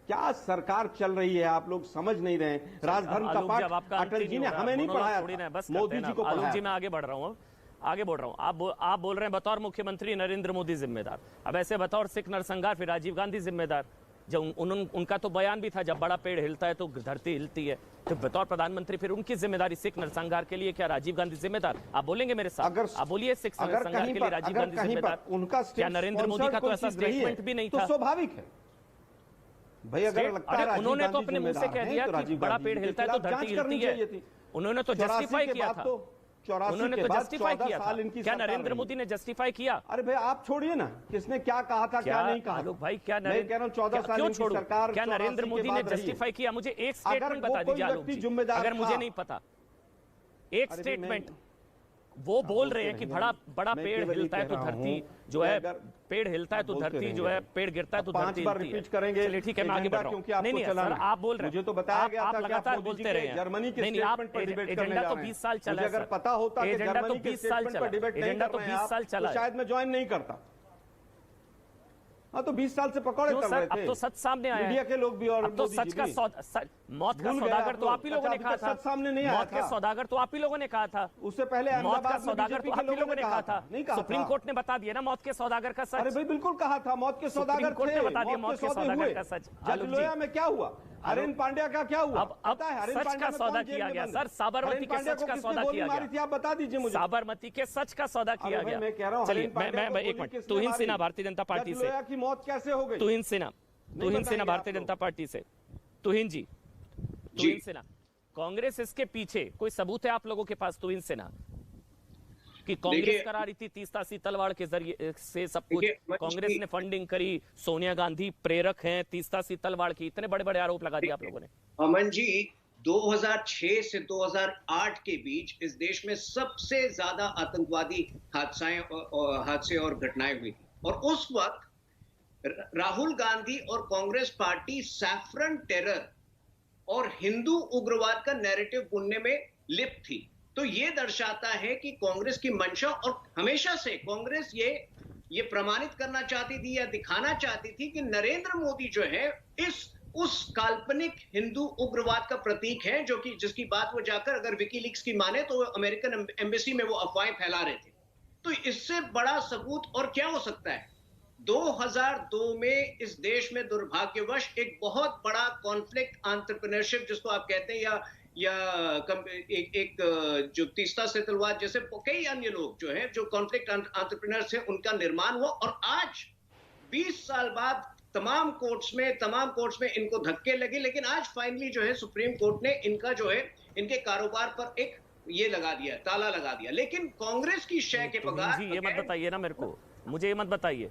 क्या सरकार चल रही है, आप लोग समझ नहीं रहे हैं। राजधर्म का पाठ अटल जी ने हमें नहीं पढ़ाया था, मोदी जी को पढ़ाया। जी मैं आगे बढ़ रहा हूँ, आगे बढ़ रहा हूँ। आप बोल रहे हैं बतौर मुख्यमंत्री नरेंद्र मोदी जिम्मेदार। अब ऐसे बतौर सिख नरसंहार फिर राजीव गांधी जिम्मेदार। जब उनका तो बयान भी था, जब बड़ा पेड़ हिलता है तो धरती हिलती है। तो बतौर प्रधानमंत्री फिर उनकी जिम्मेदारी सिख नरसंहार के लिए क्या राजीव गांधी जिम्मेदार? आप बोलेंगे मेरे साथ? आप बोलिए सिख नरसंहार के लिए राजीव गांधी जिम्मेदार। उनका क्या नरेंद्र मोदी का तो ऐसा स्टेटमेंट भी नहीं था? तो स्वाभाविक है भाई। अगर लगता है उन्होंने तो अपने मुंह से कह दिया कि बड़ा पेड़ हिलता है तो धरती हिलती है। उन्होंने तो जस्टिफाई किया था। उन्होंने तो जस्टिफाई किया था। क्या नरेंद्र मोदी ने जस्टिफाई किया? अरे भाई आप छोड़िए ना, किसने क्या कहा था क्या नहीं कहा। आलोक भाई क्या मैं कह रहा हूं 14 साल की सरकार, क्या नरेंद्र मोदी ने जस्टिफाई किया? मुझे एक स्टेटमेंट बता दीजिए आलोक जी, अगर मुझे नहीं पता। एक स्टेटमेंट वो बोल रहे हैं कि बड़ा पेड़ हिलता है तो धरती जो है, पेड़ हिलता है तो धरती जो है, पेड़ गिरता है तो धरती हिलती है। चलिए ठीक है, मैं आगे बढ़ रहा हूँ। नहीं सर, आप बोल रहे हैं, मुझे तो बताया गया था, लगातार बोलते रहे हैं। जर्मनी के नहीं, आप एजेंडा तो 20 साल चला है। अगर पता होता कि जर्मनी के स्टेटमेंट पर डिबेट नहीं कर रहे हैं तो शायद मैं ज्वाइन नहीं करता। हाँ तो 20 साल से पकौड़े कर रहे थे। अब तो सच सामने आया है। मीडिया के लोग भी और अब तो सच का मौत का सौदागर तो आप ही लोगों ने कहा था। सामने नहीं आया मौत के सौदागर तो आप ही लोगों ने कहा था। उससे पहले मौत का सौदागर तो आप ही लोगों ने कहा था। सुप्रीम कोर्ट ने बता दिया ना मौत के सौदागर का सच। अरे भाई बिल्कुल कहा था, मौत के सौदागर कोर्ट ने बता दिया मौत के सौदागर का सच। जज लोया में क्या हुआ, हरेन पांड्या का क्या हुआ? अब सच का सौदा किया गया सर, साबरमती के सच का सौदा किया गया। आप बता दीजिए मुझे, साबरमती के सच का सौदा किया गया। मैं कह रहा हूं, चलिए मैं एक मिनट, तुहिन सिन्हा भारतीय जनता पार्टी से, की मौत कैसे हो गई? तुहिन सिन्हा भारतीय जनता पार्टी से। तुहिन सिन्हा, कांग्रेस इसके पीछे कोई सबूत है आप लोगों के पास? तुहिन सिन्हा कि कांग्रेस करा रही थी तीस्ता सी तलवार के जरिए से सब कुछ, कांग्रेस ने फंडिंग करी, सोनिया गांधी प्रेरक हैं तीस्ता सी तलवार की, इतने बड़े बड़े आरोप लगा दिए आप लोगों ने। अमन जी, 2006 से 2008 के बीच इस देश में सबसे ज्यादा आतंकवादी हादसे और घटनाएं हुई थी, और उस वक्त राहुल गांधी और कांग्रेस पार्टी सैफरन टेरर और हिंदू उग्रवाद का नैरेटिव बुनने में लिप्त थी। तो ये दर्शाता है कि कांग्रेस की मंशा, और हमेशा से कांग्रेस ये प्रमाणित करना चाहती थी या दिखाना चाहती थी कि नरेंद्र मोदी जो है उस काल्पनिक हिंदू उग्रवाद का प्रतीक है, जो कि जिसकी बात वो जाकर अगर विकीलीक्स की माने तो अमेरिकन एम्बेसी में वो अफवाहें फैला रहे थे। तो इससे बड़ा सबूत और क्या हो सकता है? 2002 में इस देश में दुर्भाग्यवश एक बहुत बड़ा कॉन्फ्लिक्ट एंटरप्रेन्योरशिप जिसको आप कहते हैं, या एक जो तीस्ता से तलवार जैसे कई अन्य लोग जो हैं, जो कॉन्फ्लिक्ट एंटरप्रेन्योर्स हैं, उनका निर्माण हुआ, और आज 20 साल बाद तमाम कोर्ट्स में इनको धक्के लगे, लेकिन आज फाइनली जो है सुप्रीम कोर्ट ने इनका जो है इनके कारोबार पर एक ये लगा दिया, ताला लगा दिया। लेकिन कांग्रेस की शय के बगैर ये मत बताइए ना मेरे को, मुझे ये मत बताइए,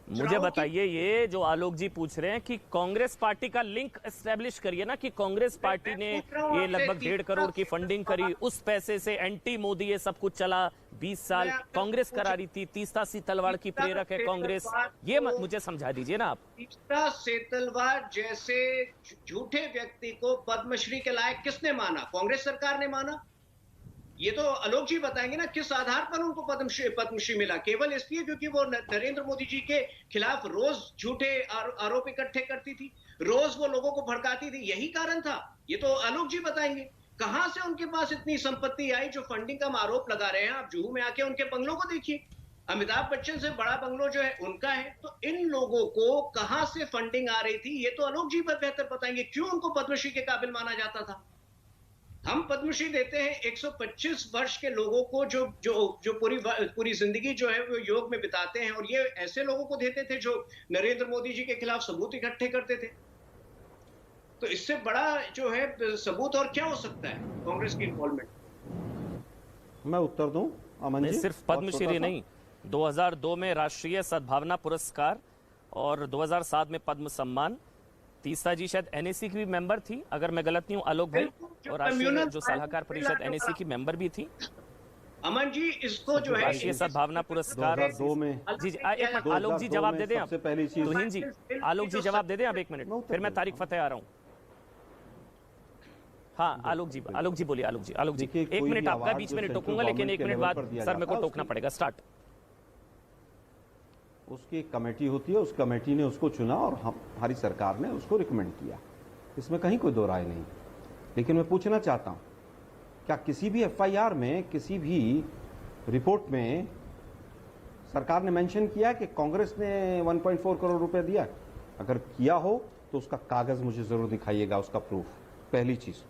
मुझे बताइए ये जो आलोक जी पूछ रहे हैं कि कांग्रेस पार्टी का लिंक एस्टेब्लिश करिए ना, कि कांग्रेस पार्टी ने ये लगभग 1.5 करोड़ की फंडिंग करी, उस पैसे से एंटी मोदी ये सब कुछ चला, 20 साल कांग्रेस करा रही थी, तीस्ता सी तलवार की प्रेरक है कांग्रेस, ये मत मुझे समझा दीजिए ना आप। तीस्ता से तलवार जैसे झूठे व्यक्ति को पद्मश्री के लायक किसने माना? कांग्रेस सरकार ने माना। ये तो आलोक जी बताएंगे ना किस आधार पर उनको पद्मश्री मिला? केवल इसलिए क्योंकि वो नरेंद्र मोदी जी के खिलाफ रोज झूठे आरोप इकट्ठे करती थी, रोज वो लोगों को भड़काती थी, यही कारण था? ये तो आलोक जी बताएंगे। कहां से उनके पास इतनी संपत्ति आई जो फंडिंग का आरोप लगा रहे हैं? आप जुहू में आके उनके बंगलों को देखिए, अमिताभ बच्चन से बड़ा बंगलो जो है उनका है। तो इन लोगों को कहां से फंडिंग आ रही थी, ये तो आलोक जी बेहतर बताएंगे। क्यों उनको पद्मश्री के काबिल माना जाता था? हम पद्मश्री देते हैं 125 वर्ष के लोगों को जो जो जो पूरी जिंदगी जो है वो योग में बिताते हैं, और ये ऐसे लोगों को देते थे जो नरेंद्र मोदी जी के खिलाफ सबूत इकट्ठे करते थे। तो इससे बड़ा जो है सबूत और क्या हो सकता है कांग्रेस की इन्वॉल्वमेंट? मैं उत्तर दूं अमन जी? सिर्फ पद्मश्री नहीं, 2002 में राष्ट्रीय सद्भावना पुरस्कार और 2007 में पद्म सम्मान। तीसरा जी शायद एनएसी की भी मेंबर थी, अगर मैं गलत नहीं हूं, आलोक भाई, और राष्ट्रीय जो सलाहकार परिषद एनएसी की मेंबर भी थी। अमन जी, इसको जो है राष्ट्रीय सद्भावना पुरस्कार 2002 में जी जी एक मिनट आलोक जी जवाब दे दें आप। सबसे पहली चीज तुहिन जी, आलोक जी जवाब दे दें आप, एक मिनट, फिर मैं तारिक फतेह आ रहा हूं। हाँ आलोक जी बोलिए। आलोक जी एक मिनट आपका बीच में टोकूंगा, लेकिन एक मिनट बाद सर मेरे को टोकना पड़ेगा। स्टार्ट। उसकी एक कमेटी होती है, उस कमेटी ने उसको चुना और हमारी सरकार ने उसको रिकमेंड किया, इसमें कहीं कोई दो राय नहीं। लेकिन मैं पूछना चाहता हूं, क्या किसी भी एफआईआर में, किसी भी रिपोर्ट में सरकार ने मेंशन किया कि कांग्रेस ने 1.4 करोड़ रुपए दिया? अगर किया हो तो उसका कागज मुझे जरूर दिखाइएगा, उसका प्रूफ। पहली चीज।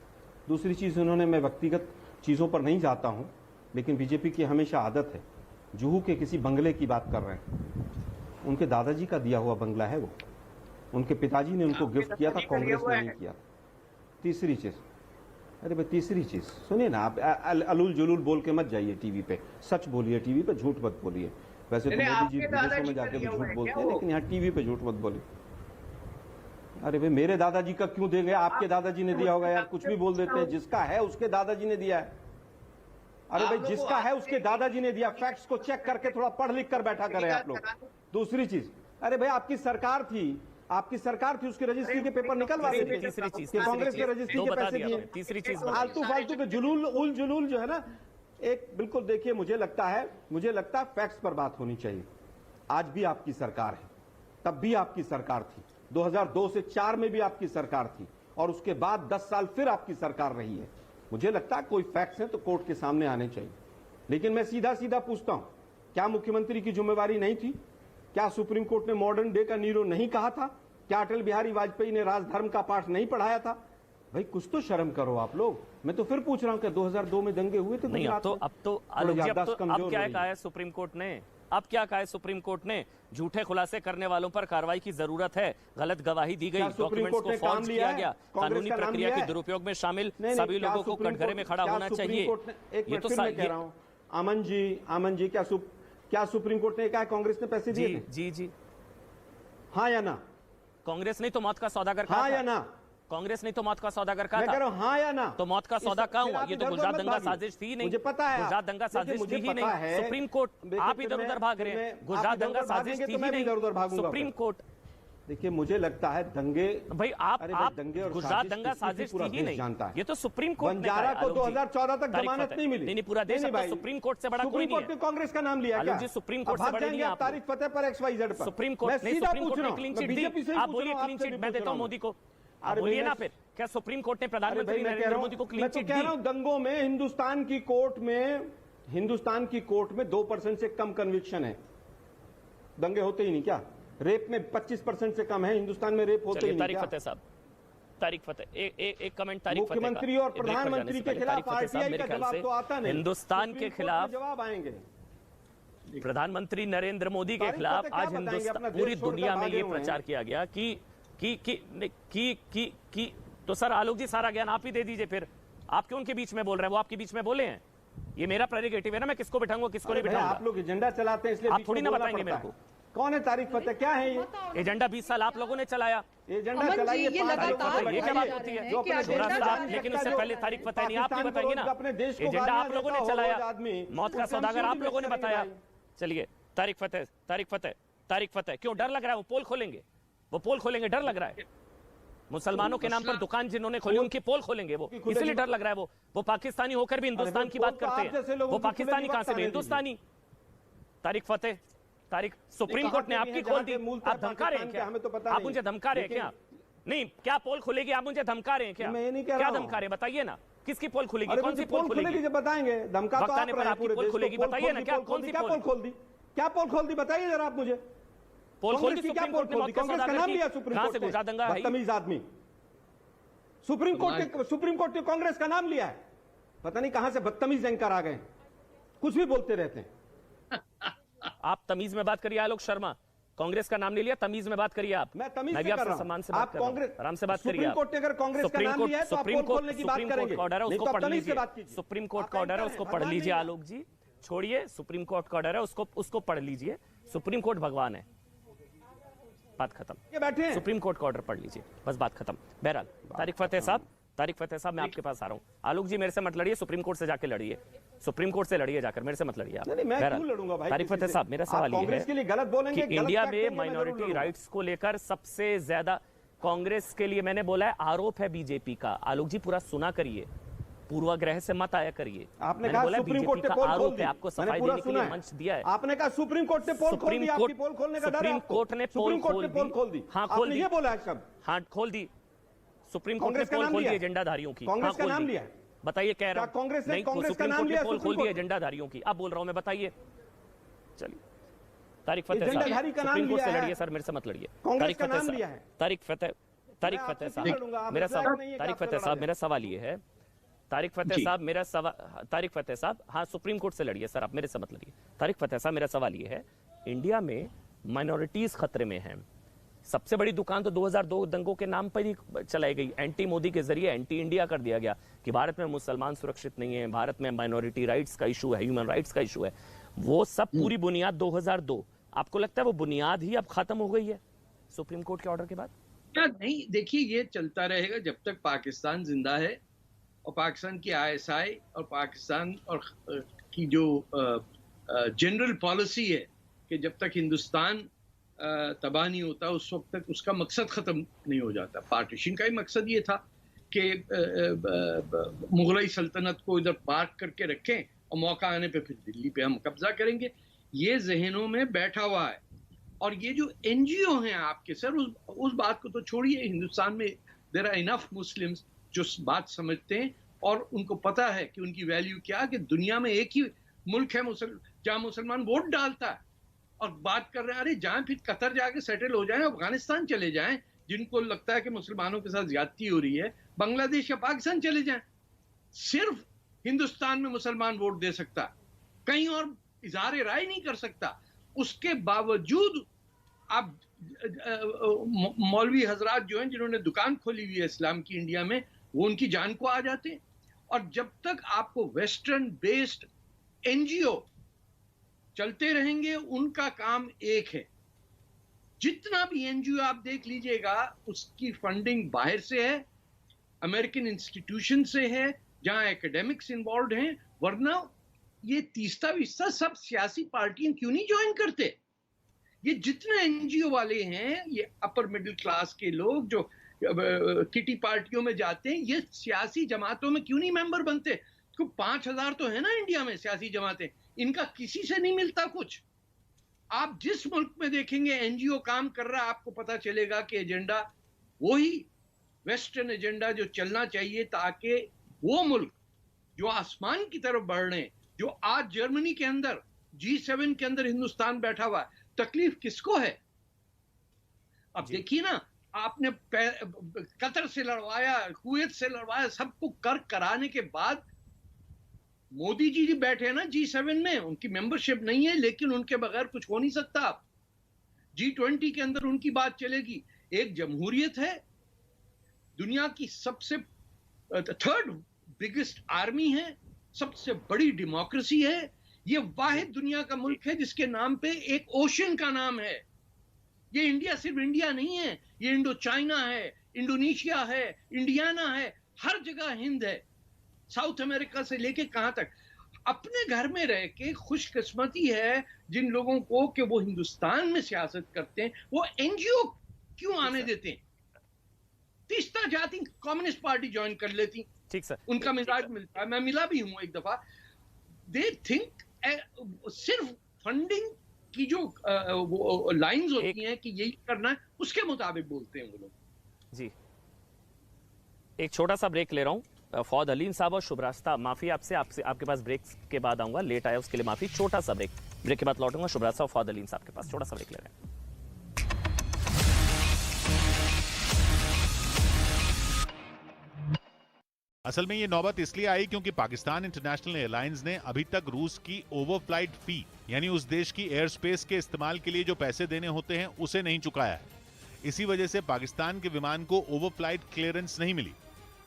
दूसरी चीज, उन्होंने, मैं व्यक्तिगत चीजों पर नहीं जाता हूं, लेकिन बीजेपी की हमेशा आदत है, जुहू के किसी बंगले की बात कर रहे हैं, उनके दादाजी का दिया हुआ बंगला है वो, उनके पिताजी ने उनको गिफ्ट किया था, कांग्रेस ने नहीं किया। तीसरी चीज, अरे भाई तीसरी चीज सुनिए ना, आप अलूल जुलूल बोल के मत जाइए टीवी पे, सच बोलिए, टीवी पे झूठ मत बोलिए। वैसे तो मोदी जी विदेशों में जाके भी झूठ बोलते हैं, लेकिन यहाँ टीवी पे झूठ मत बोलिए। अरे भाई मेरे दादाजी का क्यों देंगे? आपके दादाजी ने दिया होगा यार, कुछ भी बोल देते हैं। जिसका है उसके दादाजी ने दिया है। अरे भाई जिसका है उसके दादाजी ने दिया। फैक्ट्स को चेक करके थोड़ा पढ़ लिख कर बैठा करें आप लोग। दूसरी चीज, अरे भाई आपकी सरकार थी, उसके रजिस्ट्री के पेपर निकलवा देते। तीसरी चीज, कांग्रेस के रजिस्ट्री के पैसे दिए। तीसरी चीज, फालतू के जुलूल जो है ना, एक बिल्कुल देखिए, मुझे लगता है फैक्ट्स पर बात होनी चाहिए। आज भी आपकी सरकार है, तब भी आपकी सरकार थी, 2002 से 4 में भी आपकी सरकार थी, और उसके बाद 10 साल फिर आपकी सरकार रही है। मुझे लगता है कोई फैक्ट्स हैं तो कोर्ट के सामने आने चाहिए। लेकिन मैं सीधा पूछता हूं, क्या मुख्यमंत्री की जिम्मेवारी नहीं थी? क्या सुप्रीम कोर्ट ने मॉडर्न डे का नीरो नहीं कहा था? क्या अटल बिहारी वाजपेयी ने राजधर्म का पाठ नहीं पढ़ाया था? भाई कुछ तो शर्म करो आप लोग। मैं तो फिर पूछ रहा हूं कि 2002 में दंगे हुए थे? नहीं, अब तो अब क्या कहा है सुप्रीम कोर्ट ने? अब क्या कहा है सुप्रीम कोर्ट ने? झूठे खुलासे करने वालों पर कार्रवाई की जरूरत है, गलत गवाही दी गई, डॉक्यूमेंट्स को फॉर्ज किया गया, कानूनी प्रक्रिया के दुरुपयोग में शामिल सभी लोगों को कटघरे में खड़ा होना चाहिए। ये तो मैं कह रहा हूं अमन जी, क्या सुप्रीम कोर्ट ने कहा कांग्रेस ने पैसे दिए थे? जी, हाँ या ना? कांग्रेस ने तो मौत का सौदागर कहा, हाँ या ना? कांग्रेस ने तो मौत का सौदागर कहा मैं कह रहा हूं हाँ या ना? तो मौत का सौदा कहां हुआ? ये तो गुजरात दंगा साजिश थी नहीं, मुझे पता है। गुजरात दंगा साजिश थी ही नहीं। सुप्रीम कोर्ट, आप इधर उधर भाग रहे हैं, गुजरात दंगा साजिश थी ही नहीं, सुप्रीम कोर्ट। देखिए मुझे लगता है दंगे, भाई आप गुजरात दंगा साजिश थी ही नहीं, ये तो सुप्रीम कोर्ट ने बंजारा को 2014 तक जमानत नहीं मिली। नहीं, पूरा देश तो सुप्रीम कोर्ट से बड़ा कोई नहीं है। सुप्रीम कोर्ट ने कांग्रेस का नाम लिया क्या? जी सुप्रीम कोर्ट से बड़े नहीं आप। तारिक फतेह पर XYZ पर सुप्रीम कोर्ट ने क्लीन चिट दी। आप बोलिए क्लीन चिट मैं देता हूं मोदी को, आप बोलिए ना फिर। क्या सुप्रीम कोर्ट ने प्रधानमंत्री नरेंद्र मोदी को क्लीन चिट दी? कह रहा हूं दंगों में हिंदुस्तान की कोर्ट में 2% से कम कन्विक्शन है। दंगे होते ही नहीं क्या? रेप में 25% से कम है हिंदुस्तान में, रेप होते ही नहीं। तारिक फतेह साहब, तारिक फतेह एक कमेंट तारिक फतेह का। मुख्यमंत्री और प्रधानमंत्री के खिलाफ आरटीआई का जवाब तो आता नहीं। हिंदुस्तान के खिलाफ जवाब आएंगे। प्रधानमंत्री नरेंद्र मोदी के खिलाफ आज हिंदुस्तान, पूरी दुनिया में ये प्रचार किया गया कि तो सर आलोक जी सारा ज्ञान आप ही दे दीजिए फिर। आप क्यों उनके बीच में बोल रहे हैं? वो आपके बीच में बोले हैं, ये मेरा प्रेरोगेटिव है ना, मैं किसको बिठाऊंगा किसको नहीं बिठाऊंगा। आप लोग एजेंडा चलाते हैं इसलिए आप थोड़ी ना बताएंगे मेरे को कौन है तारिक फतेह, क्या है ये एजेंडा? 20 साल आप लोगों ने चलाया एजेंडा चलाइए। ये क्या बात होती है? लेकिन उससे पहले तारिक फतेह नहीं, आप नहीं बताएंगे ना? एजेंडा आप लोगों ने चलाया, मौत का सौदागर आप लोगों ने बताया। चलिए तारिक फतेह क्यों डर लग रहा है? वो पोल खोलेंगे, डर लग रहा है। मुसलमानों के नाम पर दुकान जिन्होंने खोली उनकी पोल खोलेंगे वो, इसलिए डर लग रहा है। वो पाकिस्तानी होकर भी हिंदुस्तान की बात करते हैं। वो पाकिस्तानी कहां से? हिंदुस्तानी। तारिक सुप्रीम कोर्ट ने आपकी खोल दी, आप धमका रहे हैं क्या? आप मुझे धमका रहे हैं क्या? नहीं, क्या पोल खुलेगी? आप मुझे धमका रहे हैं क्या? क्या धमका रहे हैं बताइए ना, किसकी पोल खुलेगी? कौन सी पोल खुलेगी? बताएंगे। धमका तो आने पर आपकी पोल खुलेगी, बताइए ना क्या? कौन सी पोल खोल दी? क्या पोल खोल दी बताइए जरा आप मुझे। पोल खोल दी सुप्रीम कोर्ट ने, मौत का कांग्रेस का नाम लिया सुप्रीम कोर्ट ने। गुजरात दंगा है, बदतमीज आदमी। सुप्रीम कोर्ट ने कांग्रेस का नाम लिया है। पता नहीं कहां से बदतमीज एंकर आ गए, कुछ भी बोलते रहते हैं। आप तमीज में बात करिए आलोक शर्मा, कांग्रेस का नाम नहीं लिया, तमीज में बात करिए आप। मैं तमीज भी से कर आपसे रहा हूं। सम्मान से आप बात कर रहा हूं। कांग्रेस आराम से बात करिए सुप्रीम आप। कोर्ट ने अगर कांग्रेस का नाम लिया है तो आप पोल खोलने की बात करेंगे, का ऑर्डर है नहीं उसको तो आप पढ़ तमीज से लीजिए। बात कीजिए। सुप्रीम कोर्ट आप का ऑर्डर है एंकर उसको हैं, पढ़ भगवान लीजिए नहीं है। आलोक जी, छोड़िए सुप्रीम कोर्ट का ऑर्डर है उसको पढ़ लीजिए। सुप्रीम कोर्ट भगवान है, बात खत्म। ये बैठे हैं सुप्रीम कोर्ट का ऑर्डर पढ़ लीजिए, बस बात खत्म। बहरहाल तारिक फतेह साहब मैं आपके पास आ रहा हूं। आलोक जी मेरे से मत लड़िए, सुप्रीम कोर्ट से जाके लड़िए, सुप्रीम कोर्ट से लड़िए जाकर, मेरे से मत लड़िए आप। नहीं, मैं बहरहाल, क्यों लड़ूंगा भाई तारिक किसी फतेह से? साहब मेरा आप सवाल ये कांग्रेस है के लिए गलत बोलेंगे, कि गलत इंडिया फैक्ट में देंगे, मैं जरूर माइनॉरिटी लड़ूंगा। राइट्स को लेकर सबसे ज्यादा कांग्रेस के लिए मैंने बोला है आरोप है बीजेपी का। आलोक जी पूरा सुना करिए, पूर्वाग्रह से मत आया करिए। आपने मैंने कहा बोला सुप्रीम कोर्ट बीजेपी ने का पोल खोल आरोप दी, है, आपको मैंने सफाई पूरा देने के सुना लिए है। मंच दिया है। आपने कहा सुप्रीम कोर्ट ने पोल खोल दी, आपकी पोल खोलने का डर है सुप्रीम आपको। कोर्ट ने सुप्रीम कोर्ट ने पोल खोल दी, हाँ खोल आपने दी, ये बोला है कब? हाँ खोल दी, सुप्रीम कोर्ट ने कांग्रेस का पोल नाम खोल दी लिया है? एजेंडाधारियों की। कांग्रेस हाँ, का खोल नाम दी। लिया है? बताइए, कह रहा क्या कांग्रेस ने नहीं, कांग्रेस का सुप्रीम नाम कोर्ट लिया ने है पोल खोल सुप्रीम दी कोर्ट? एजेंडाधारियों की। अब बोल रहा हूं मैं, बताइए। चलिए तारिक फतेह एजेंडाधारी साहब का नाम सुप्रीम कोर्ट से लिया है। लड़िए सर, मेरे से मत लड़िए। कांग्रेस तारिक का फतेह नाम साहब, लिया है। तारिक फतेह मैं आपसे साहब लड़ूंगा, आप मेरा इस लायक सवाल, नहीं है कि तारिक आपसे फतेह लड़ा साहब जाए। मेरा सवाल ये है, तारिक फतेह साहब मेरा सवाल, तारिक फतेह साहब हाँ सुप्रीम कोर्ट से लड़िए सर, आप मेरे से मत लड़िए। तारिक फतेह साहब मेरा सवाल ये है, इंडिया में माइनॉरिटीज खतरे में हैं। सबसे बड़ी दुकान तो 2002 दंगों के नाम पर ही चलाई गई, एंटी मोदी के जरिए एंटी इंडिया कर दिया गया कि भारत में मुसलमान सुरक्षित नहीं है, भारत में माइनॉरिटी राइट्स का इशू है, ह्यूमन राइट्स का इशू है। वो सब पूरी बुनियाद 2002, आपको लगता है वो बुनियाद ही अब खत्म हो गई है सुप्रीम कोर्ट के ऑर्डर के बाद? क्या नहीं, देखिए ये चलता रहेगा जब तक पाकिस्तान जिंदा है, और पाकिस्तान की आईएसआई और पाकिस्तान और की जो जनरल पॉलिसी है कि जब तक हिंदुस्तान तबाह नहीं होता उस वक्त तक उसका मकसद खत्म नहीं हो जाता। पार्टीशन का ही मकसद ये था कि मुगलई सल्तनत को इधर पार्क करके रखें और मौका आने पे फिर दिल्ली पे हम कब्जा करेंगे। ये जहनों में बैठा हुआ है। और ये जो एनजीओ हैं आपके सर, उस बात को तो छोड़िए, हिंदुस्तान में देयर आर इनफ मुस्लिम्स जो बात समझते हैं और उनको पता है कि उनकी वैल्यू क्या, कि दुनिया में एक ही मुल्क है जहां मुसलमान वोट डालता है। और बात कर रहे हैं, अरे जाएं फिर कतर जाके सेटल हो जाएं, अफगानिस्तान चले जाएं, जिनको लगता है कि मुसलमानों के साथ ज्यादती हो रही है, बांग्लादेश या पाकिस्तान चले जाएं। सिर्फ हिंदुस्तान में मुसलमान वोट दे सकता, कहीं और इजहार राय नहीं कर सकता। उसके बावजूद आप मौलवी हजरात जो हैं जिन्होंने दुकान खोली हुई है इस्लाम की इंडिया में, वो उनकी जान को आ जाते हैं। और जब तक आपको वेस्टर्न बेस्ड एनजीओ चलते रहेंगे, उनका काम एक है, जितना भी एनजीओ आप देख लीजिएगा उसकी फंडिंग बाहर से है, अमेरिकन इंस्टीट्यूशन से है, जहां एकेडमिक्स इन्वॉल्व हैं। वरना ये तीसरा विस्ता सब सियासी पार्टियां क्यों नहीं ज्वाइन करते? ये जितने एनजीओ वाले हैं, ये अपर मिडिल क्लास के लोग जो किटी पार्टियों में जाते हैं, ये सियासी जमातों में क्यों नहीं मेंबर बनते? तो 5000 तो है ना इंडिया में सियासी जमातें, इनका किसी से नहीं मिलता कुछ। आप जिस मुल्क में देखेंगे एनजीओ काम कर रहा है, आपको पता चलेगा कि एजेंडा वही वेस्टर्न एजेंडा जो चलना चाहिए, ताकि वो मुल्क जो आसमान की तरफ बढ़ रहे हैं, जो आज जर्मनी के अंदर G7 के अंदर हिंदुस्तान बैठा हुआ है, तकलीफ किसको है? अब देखिए ना, आपने कतर से लड़वाया, कुवैत से लड़वाया, सबको कर कराने के बाद मोदी जी बैठे हैं ना G7 में, उनकी मेंबरशिप नहीं है, लेकिन उनके बगैर कुछ हो नहीं सकता। G20 के अंदर उनकी बात चलेगी। एक जमहूरियत है, दुनिया की सबसे थर्ड बिगेस्ट आर्मी है, सबसे बड़ी डेमोक्रेसी है। ये वाहिद दुनिया का मुल्क है जिसके नाम पे एक ओशन का नाम है। ये इंडिया सिर्फ इंडिया नहीं है, ये इंडो चाइना है, इंडोनेशिया है, इंडियाना है, हर जगह हिंद है, साउथ अमेरिका से लेके कहां तक। अपने घर में रह के खुशकिस्मती है जिन लोगों को कि वो हिंदुस्तान में सियासत करते हैं। वो एनजीओ क्यों आने देते हैं? तीसरा जाती कम्युनिस्ट पार्टी ज्वाइन कर लेती, ठीक सर, उनका मिजाज मिलता है। मैं मिला भी हूं एक दफा। दे थिंक सिर्फ फंडिंग की जो वो लाइंस होती हैं कि यही करना है, उसके मुताबिक बोलते हैं वो लोग। जी एक छोटा सा ब्रेक ले रहा हूं। फौद हलीम साहब और शुभ रास्ता, माफी आपसे आपके पास ब्रेक के बाद आऊंगा, लेट आया उसके लिए माफी। छोटा सा ब्रेक के बाद लौटूंगा शुभ रास्ता और फौद हलीम साहब के पास। छोटा सा ब्रेक ले रहे हैं। असल में ये नौबत इसलिए आई क्योंकि पाकिस्तान इंटरनेशनल एयरलाइंस ने अभी तक रूस की ओवरफ्लाइट फी यानी उस देश की एयर स्पेस के इस्तेमाल के लिए जो पैसे देने होते हैं उसे नहीं चुकाया है। इसी वजह से पाकिस्तान के विमान को ओवरफ्लाइट क्लियरेंस नहीं मिली,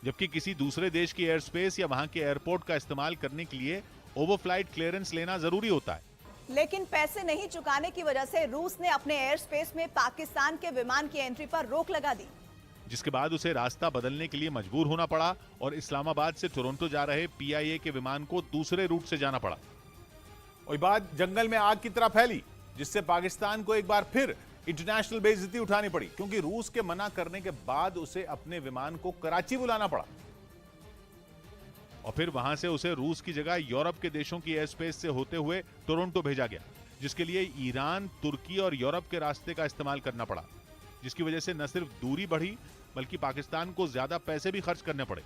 जबकि किसी दूसरे देश की एयर स्पेस या वहां के एयरपोर्ट का इस्तेमाल करने के लिए ओवरफ्लाइट क्लियरेंस लेना जरूरी होता है। लेकिन पैसे नहीं चुकाने की वजह से रूस ने अपने एयर स्पेस में पाकिस्तान के विमान की एंट्री पर रोक लगा दी, जिसके बाद उसे रास्ता बदलने के लिए मजबूर होना पड़ा और इस्लामाबाद से टोरंटो जा रहे PIA के विमान को दूसरे रूट से जाना पड़ा। और बात जंगल में आग की तरह फैली, जिससे पाकिस्तान को एक बार फिर इंटरनेशनल बेइज्जती उठानी पड़ी, क्योंकि रूस के मना करने के बाद उसे अपने विमान को कराची बुलाना पड़ा और फिर वहां से उसे रूस की जगह यूरोप के देशों की एयर स्पेस से होते हुए टोरंटो भेजा गया, जिसके लिए ईरान, तुर्की और यूरोप के रास्ते का इस्तेमाल करना पड़ा, जिसकी वजह से न सिर्फ दूरी बढ़ी बल्कि पाकिस्तान को ज्यादा पैसे भी खर्च करने पड़े।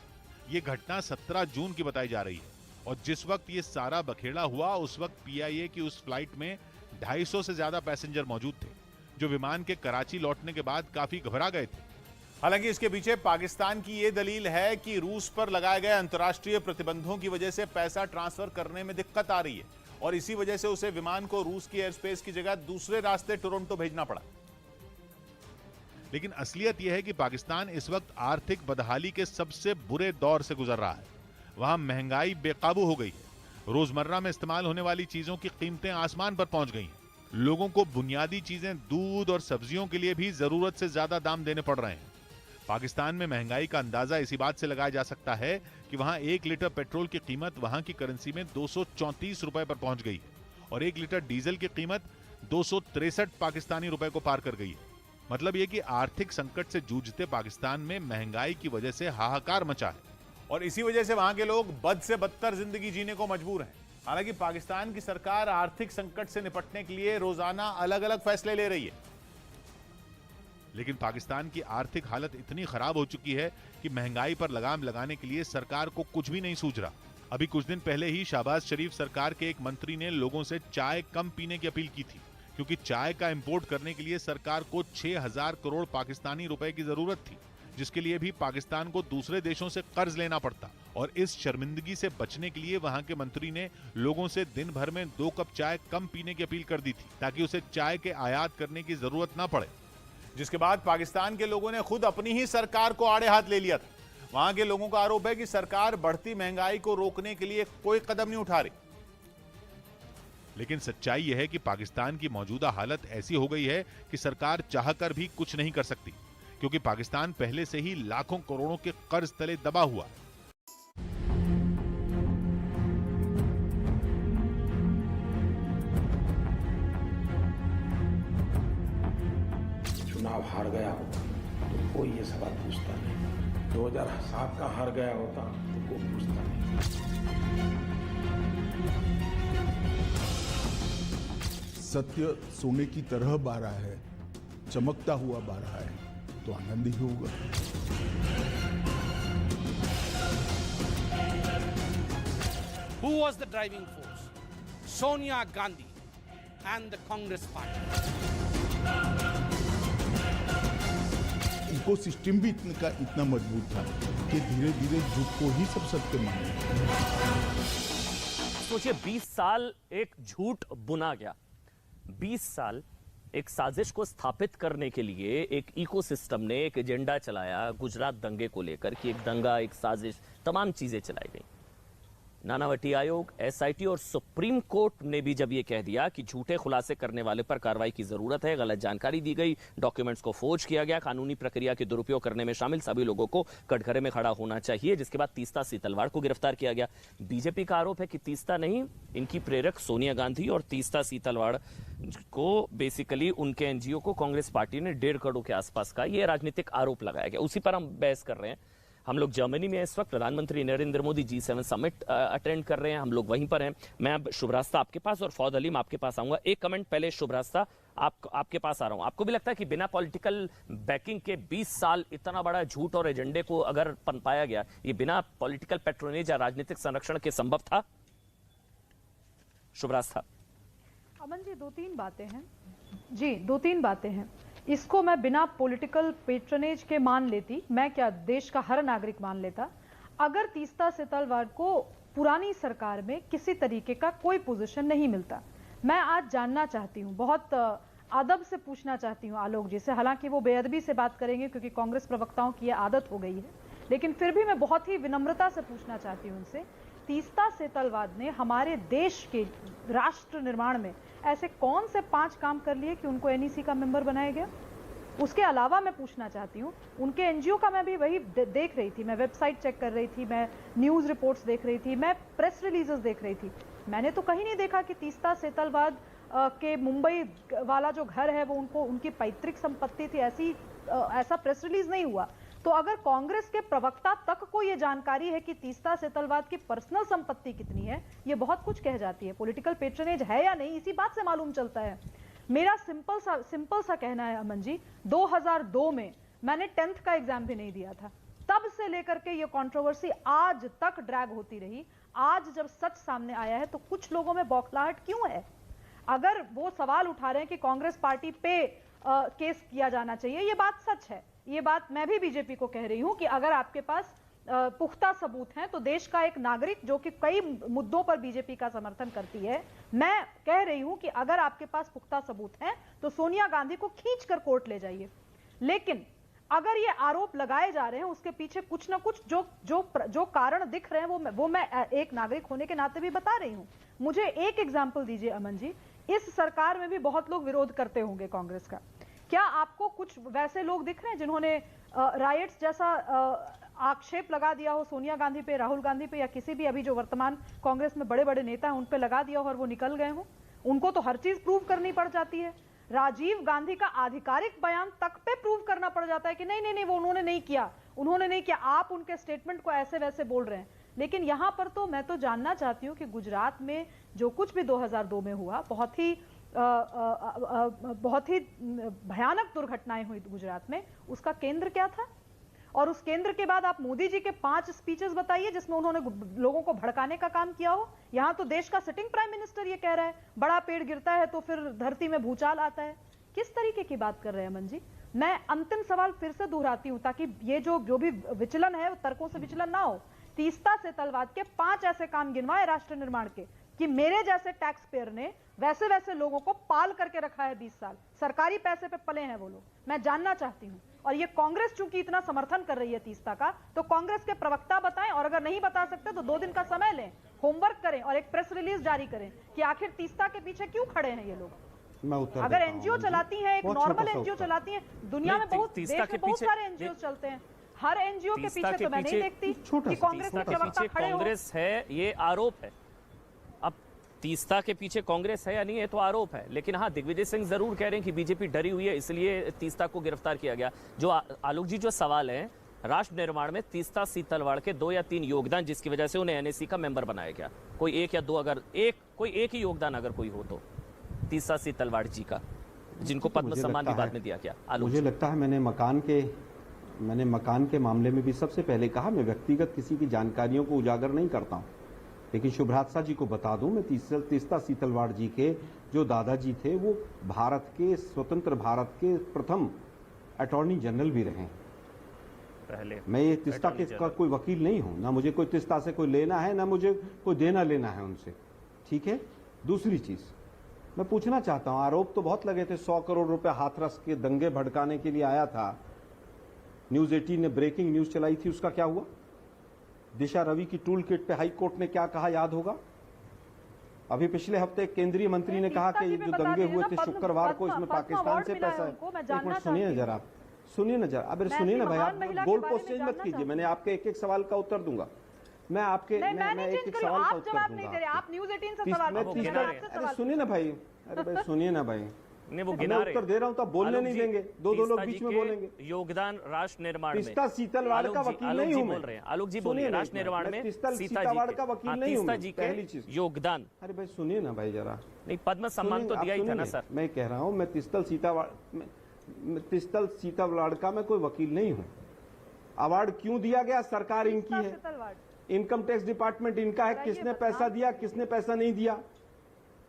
ये घटना 17 जून की बताई जा रही है और जिस वक्त ये सारा बखेड़ा हुआ उस वक्त PIA की उस फ्लाइट में 250 से ज्यादा पैसेंजर मौजूद थे, जो विमान के कराची लौटने के बाद काफी घबरा गए थे। हालांकि इसके पीछे पाकिस्तान की यह दलील है कि रूस पर लगाए गए अंतर्राष्ट्रीय प्रतिबंधों की वजह से पैसा ट्रांसफर करने में दिक्कत आ रही है और इसी वजह से उसे विमान को रूस की एयर स्पेस की जगह दूसरे रास्ते टोरंटो भेजना पड़ा। लेकिन असलियत यह है कि पाकिस्तान इस वक्त आर्थिक बदहाली के सबसे बुरे दौर से गुजर रहा है। वहां महंगाई बेकाबू हो गई है, रोजमर्रा में इस्तेमाल होने वाली चीजों की कीमतें आसमान पर पहुंच गई हैं। लोगों को बुनियादी चीजें, दूध और सब्जियों के लिए भी जरूरत से ज्यादा दाम देने पड़ रहे हैं। पाकिस्तान में महंगाई का अंदाजा इसी बात से लगाया जा सकता है कि वहां 1 लीटर पेट्रोल की कीमत वहां की करेंसी में 234 रुपए पर पहुंच गई है और 1 लीटर डीजल की कीमत 263 पाकिस्तानी रुपए को पार कर गई है। मतलब ये कि आर्थिक संकट से जूझते पाकिस्तान में महंगाई की वजह से हाहाकार मचा है और इसी वजह से वहां के लोग बद से बदतर जिंदगी जीने को मजबूर हैं। हालांकि पाकिस्तान की सरकार आर्थिक संकट से निपटने के लिए रोजाना अलग अलग फैसले ले रही है, लेकिन पाकिस्तान की आर्थिक हालत इतनी खराब हो चुकी है कि महंगाई पर लगाम लगाने के लिए सरकार को कुछ भी नहीं सूझ रहा। अभी कुछ दिन पहले ही शहबाज शरीफ सरकार के एक मंत्री ने लोगों से चाय कम पीने की अपील की थी, क्योंकि चाय का इंपोर्ट करने के लिए सरकार को 6000 करोड़ पाकिस्तानी रुपए की जरूरत थी, जिसके लिए भी पाकिस्तान को दूसरे देशों से कर्ज लेना पड़ता। और इस शर्मिंदगी से बचने के लिए वहां के मंत्री ने लोगों से दिन भर में 2 कप चाय कम पीने की अपील कर दी थी, ताकि उसे चाय के आयात करने की जरूरत ना पड़े। जिसके बाद पाकिस्तान के लोगों ने खुद अपनी ही सरकार को आड़े हाथ ले लिया था। वहां के लोगों का आरोप है कि सरकार बढ़ती महंगाई को रोकने के लिए कोई कदम नहीं उठा रही। लेकिन सच्चाई यह है कि पाकिस्तान की मौजूदा हालत ऐसी हो गई है कि सरकार चाहकर भी कुछ नहीं कर सकती, क्योंकि पाकिस्तान पहले से ही लाखों करोड़ों के कर्ज तले दबा हुआ है। चुनाव हार गया होता तो कोई ये सवाल पूछता नहीं, 2007 का हार गया होता तो कोई पूछता नहीं। सत्य सोने की तरह बारा है, चमकता हुआ बारा है तो आनंद ही होगा। Who was the driving force? Sonia Gandhi and the Congress Party. Ecosystem भी इतना मजबूत था कि धीरे धीरे झूठ को ही सब सत्य माने। सोचिए 20 साल एक झूठ बुना गया, 20 साल एक साजिश को स्थापित करने के लिए एक इकोसिस्टम ने एक एजेंडा चलाया गुजरात दंगे को लेकर कि एक दंगा, एक साजिश, तमाम चीजें चलाई गई। नानावटी आयोग, SIT और सुप्रीम कोर्ट ने भी जब ये कह दिया कि झूठे खुलासे करने वाले पर कार्रवाई की जरूरत है, गलत जानकारी दी गई, डॉक्यूमेंट्स को फोर्ज किया गया, कानूनी प्रक्रिया के दुरुपयोग करने में शामिल सभी लोगों को कटघरे में खड़ा होना चाहिए, जिसके बाद तीस्ता सीतलवाड़ को गिरफ्तार किया गया। बीजेपी का आरोप है कि तीस्ता नहीं, इनकी प्रेरक सोनिया गांधी और तीस्ता सीतलवाड़ को बेसिकली उनके NGO को कांग्रेस पार्टी ने 1.5 करोड़ के आसपास का ये राजनीतिक आरोप लगाया गया। उसी पर हम बहस कर रहे हैं। हम लोग जर्मनी में इस वक्त प्रधानमंत्री Narendra Modi G7 summit attend कर रहे हैं, हम लोग वहीं पर हैं। मैं अब शुभ रास्ता आपके पास और फौद अलीम आपके पास आऊंगा। एक कमेंट पहले शुभ रास्ता आपके पास आ रहा हूं। आपको भी लगता है कि बिना पॉलिटिकल बैकिंग के 20 साल इतना बड़ा झूठ और एजेंडे को अगर पनपाया गया, ये बिना पॉलिटिकल पैट्रोनेज या राजनीतिक संरक्षण के संभव था? शुभ रास्ता। अमन जी, 2-3 बातें हैं जी, 2-3 बातें हैं। इसको मैं बिना पॉलिटिकल पेट्रनेज के मान लेती, मैं क्या देश का हर नागरिक मान लेता। अगर तीस्ता सेतलवाड़ को पुरानी सरकार में किसी तरीके का कोई पोजीशन नहीं मिलता। मैं आज जानना चाहती हूं, बहुत अदब से पूछना चाहती हूं आलोक जी से, हालांकि वो बेअदबी से बात करेंगे क्योंकि कांग्रेस प्रवक्ताओं की यह आदत हो गई है, लेकिन फिर भी मैं बहुत ही विनम्रता से पूछना चाहती हूं उनसे, तीस्ता सेतलवाड़ ने हमारे देश के राष्ट्र निर्माण में ऐसे कौन से 5 काम कर लिए कि उनको एनईसी का मेंबर बनाया गया? उसके अलावा मैं पूछना चाहती हूँ, उनके एनजीओ का मैं भी वही देख रही थी, मैं वेबसाइट चेक कर रही थी, मैं न्यूज़ रिपोर्ट्स देख रही थी, मैं प्रेस रिलीजेस देख रही थी, मैंने तो कहीं नहीं देखा कि तीस्ता सेतलवाड़ के मुंबई वाला जो घर है वो उनको उनकी पैतृक संपत्ति थी, ऐसा प्रेस रिलीज नहीं हुआ। तो अगर कांग्रेस के प्रवक्ता तक को ये जानकारी है कि तीस्ता सेतलवाड़ की पर्सनल संपत्ति कितनी है, ये बहुत कुछ कह जाती है। पॉलिटिकल पेट्रोनेज है या नहीं, इसी बात से मालूम चलता है। मेरा सिंपल सा कहना है अमन जी, 2002 में मैंने 10th का एग्जाम भी नहीं दिया था, तब से लेकर के ये कंट्रोवर्सी आज तक ड्रैग होती रही। आज जब सच सामने आया है तो कुछ लोगों में बौखलाहट क्यों है? अगर वो सवाल उठा रहे हैं कि कांग्रेस पार्टी पे केस किया जाना चाहिए, ये बात सच है, ये बात मैं भी बीजेपी को कह रही हूं कि अगर आपके पास पुख्ता सबूत हैं तो देश का एक नागरिक जो कि कई मुद्दों पर बीजेपी का समर्थन करती है, मैं कह रही हूं कि अगर आपके पास पुख्ता सबूत हैं तो सोनिया गांधी को खींचकर कोर्ट ले जाइए। लेकिन अगर ये आरोप लगाए जा रहे हैं उसके पीछे कुछ ना कुछ जो कारण दिख रहे हैं वो मैं एक नागरिक होने के नाते भी बता रही हूं। मुझे एक एग्जाम्पल दीजिए अमन जी, इस सरकार में भी बहुत लोग विरोध करते होंगे कांग्रेस का, क्या आपको कुछ वैसे लोग दिख रहे हैं जिन्होंने राइट्स जैसा आक्षेप लगा दिया हो सोनिया गांधी पे, राहुल गांधी पे, या किसी भी अभी जो वर्तमान कांग्रेस में बड़े बड़े नेता हैं उन पे लगा दिया हो और वो निकल गए हो? उनको तो हर चीज प्रूव करनी पड़ जाती है। राजीव गांधी का आधिकारिक बयान तक पे प्रूव करना पड़ जाता है कि नहीं वो उन्होंने नहीं किया। आप उनके स्टेटमेंट को ऐसे वैसे बोल रहे हैं। लेकिन यहां पर तो मैं तो जानना चाहती हूं कि गुजरात में जो कुछ भी 2002 में हुआ, बहुत ही भयानक दुर्घटनाएं हुई गुजरात में, उसका केंद्र क्या था? और उस केंद्र के बाद आप मोदी जी के 5 स्पीचेस बताइए जिसमें उन्होंने लोगों को भड़काने का काम किया हो। यहां तो देश का सिटिंग प्राइम मिनिस्टर ये कह रहा है बड़ा पेड़ गिरता है तो फिर धरती में भूचाल आता है। किस तरीके की बात कर रहे हैं अमन जी? मैं अंतिम सवाल फिर से दोहराती हूं ताकि ये जो भी विचलन है वो तर्कों से विचलन ना हो। तीस्ता सेतलवाड़ के 5 ऐसे काम गिनवाए राष्ट्र निर्माण के कि मेरे जैसे टैक्स पेयर ने वैसे लोगों को पाल करके रखा है 20 साल, सरकारी पैसे पे पले हैं वो लोग। मैं जानना चाहती हूं, और ये कांग्रेस चूंकि इतना समर्थन कर रही है तीस्ता का, तो कांग्रेस के प्रवक्ता बताएं, और अगर नहीं बता सकते तो 2 दिन का समय लें, होमवर्क करें और एक प्रेस रिलीज जारी करें कि आखिर तीस्ता के पीछे क्यों खड़े हैं ये लोग। अगर एनजीओ चलाती हैं, एक नॉर्मल एनजीओ चलाती हैं, दुनिया में देश में बहुत सारे एनजीओ चलते हैं, हर एनजीओ के पीछे तो मैं नहीं देखती कि कांग्रेस के प्रवक्ता खड़े हो। कांग्रेस है, ये आरोप है। अब तीस्ता के पीछे कांग्रेस है या नहीं, ये तो आरोप है। लेकिन हाँ, दिग्विजय सिंह जरूर कह रहे हैं कि बीजेपी डरी हुई है इसलिए तीस्ता को गिरफ्तार किया गया। जो आलोक जी जो सवाल है, राष्ट्र निर्माण में तीस्ता सेतलवाड़ के 2 या 3 योगदान जिसकी वजह से उन्हें एनएसी का मेंबर बनाया गया, कोई 1 या 2, अगर कोई एक ही योगदान अगर कोई हो तो तीस्ता सेतलवाड़ जी का, जिनको पद्म सम्मान भी बाद में दिया गया। मुझे लगता है मैंने मकान के मामले में भी सबसे पहले कहा, मैं व्यक्तिगत किसी की जानकारियों को उजागर नहीं करता हूं, लेकिन शुभ्राज शाह जी को बता दूं, मैं तीस्ता सेतलवाड़ जी के जो दादाजी थे वो स्वतंत्र भारत के प्रथम अटॉर्नी जनरल भी रहे पहले। मैं ये तीस्ता के का कोई वकील नहीं हूं, ना मुझे कोई तीस्ता से कोई लेना है, ना मुझे कोई देना लेना है उनसे, ठीक है। दूसरी चीज मैं पूछना चाहता हूं, आरोप तो बहुत लगे थे, 100 करोड़ रुपए हाथरस के दंगे भड़काने के लिए आया था, न्यूज 18 ने ब्रेकिंग न्यूज चलाई थी, उसका क्या हुआ? दिशा रवि की टूल किट पे हाई कोर्ट ने क्या कहा याद होगा? अभी पिछले हफ्ते केंद्रीय मंत्री ने कहा कि जो दंगे हुए थे शुक्रवार को, इसमें पाकिस्तान से पैसा है। एक मिनट सुनिए ना जरा, अब सुनिए ना भाई, आप गोल पोस्ट चेंज मत कीजिए, मैंने आपके एक सवाल का उत्तर दूंगा। मैं आपके मैं एक सवाल का उत्तर दूंगा। आप न्यूज 18 से सवाल अरे सुनिए ना भाई, सुनिए ना भाई, वो मैं उत्तर दे रहा हूं तो बोलने नहीं देंगे, 2 लोग बीच में बोलेंगे। योगदान राष्ट्र निर्माण में तीस्ता सेतलवाड़ का वकील नहीं हूं मैं। आलोक जी बोल रहे हैं राष्ट्र निर्माण में तीस्ता सेतलवाड़ का वकील नहीं हूं, पहली चीज योगदान। अरे भाई सुनिए ना भाई जरा, नहीं पद्म सम्मान तो दिया ही था ना सर। मैं कह रहा हूं मैं तीस्ता सेतलवाड़ का मैं कोई वकील नहीं हूं। अवार्ड क्यों दिया गया? सरकार इनकी है, इनकम टैक्स डिपार्टमेंट इनका है, किसने पैसा दिया किसने पैसा नहीं दिया।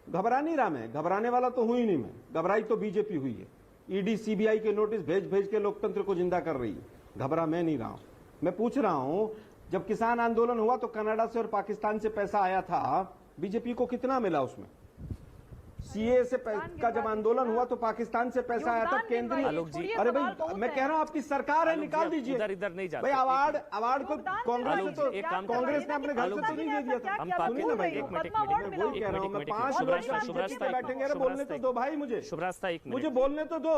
घबरा नहीं रहा मैं, घबराने वाला तो हुई नहीं मैं, घबराई तो बीजेपी हुई है। ईडी सीबीआई के नोटिस भेज के लोकतंत्र को जिंदा कर रही है, घबरा मैं नहीं रहा हूं। मैं पूछ रहा हूं जब किसान आंदोलन हुआ तो कनाडा से और पाकिस्तान से पैसा आया था, बीजेपी को कितना मिला उसमें? सीए से का जब आंदोलन हुआ तो पाकिस्तान से पैसा आया था केंद्रीय। अरे भाई मैं कह रहा हूँ आपकी सरकार है, निकाल दीजिए। इधर नहीं जाते भाई अवार्ड को कांग्रेस ने अपने घर से तो नहीं दे दिया था। सुनिए ना भाई, वही कह रहा हूँ मैं, 5 लोग बैठेंगे। अरे बोलने तो दो भाई, मुझे बोलने तो दो।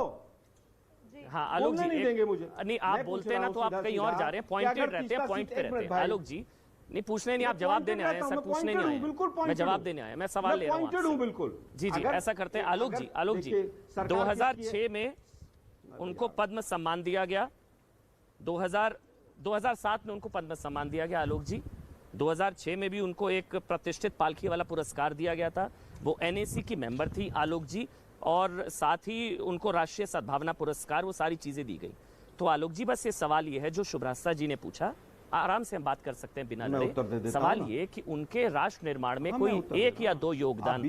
हाँ आलोक जी नहीं देंगे मुझे। नहीं आप बोलते हैं ना तो आप कहीं और जा रहे हैं, पॉइंटेड रहते हैं, पॉइंट पे रहते हैं। आलोक जी नहीं पूछने नहीं, आप जवाब देने आए हैं सर, पूछने नहीं आए, मैं जवाब देने आया, मैं सवाल ले रहा हूँ बिल्कुल। जी ऐसा करते हैं आलोक जी 2006 में उनको पद्म सम्मान दिया गया, 2007 में उनको पद्म सम्मान दिया गया आलोक जी, 2006 में भी उनको एक प्रतिष्ठित पालकी वाला पुरस्कार दिया गया था, वो एनएसी की मेंबर थी आलोक जी, और साथ ही उनको राष्ट्रीय सद्भावना पुरस्कार, वो सारी चीजें दी गई। तो आलोक जी बस ये सवाल ये है जो शुभ्रास्ता जी ने पूछा, आराम से हम बात कर सकते हैं बिना लड़े। सवाल ये कि उनके राष्ट्र निर्माण में कोई 1 या 2 योगदान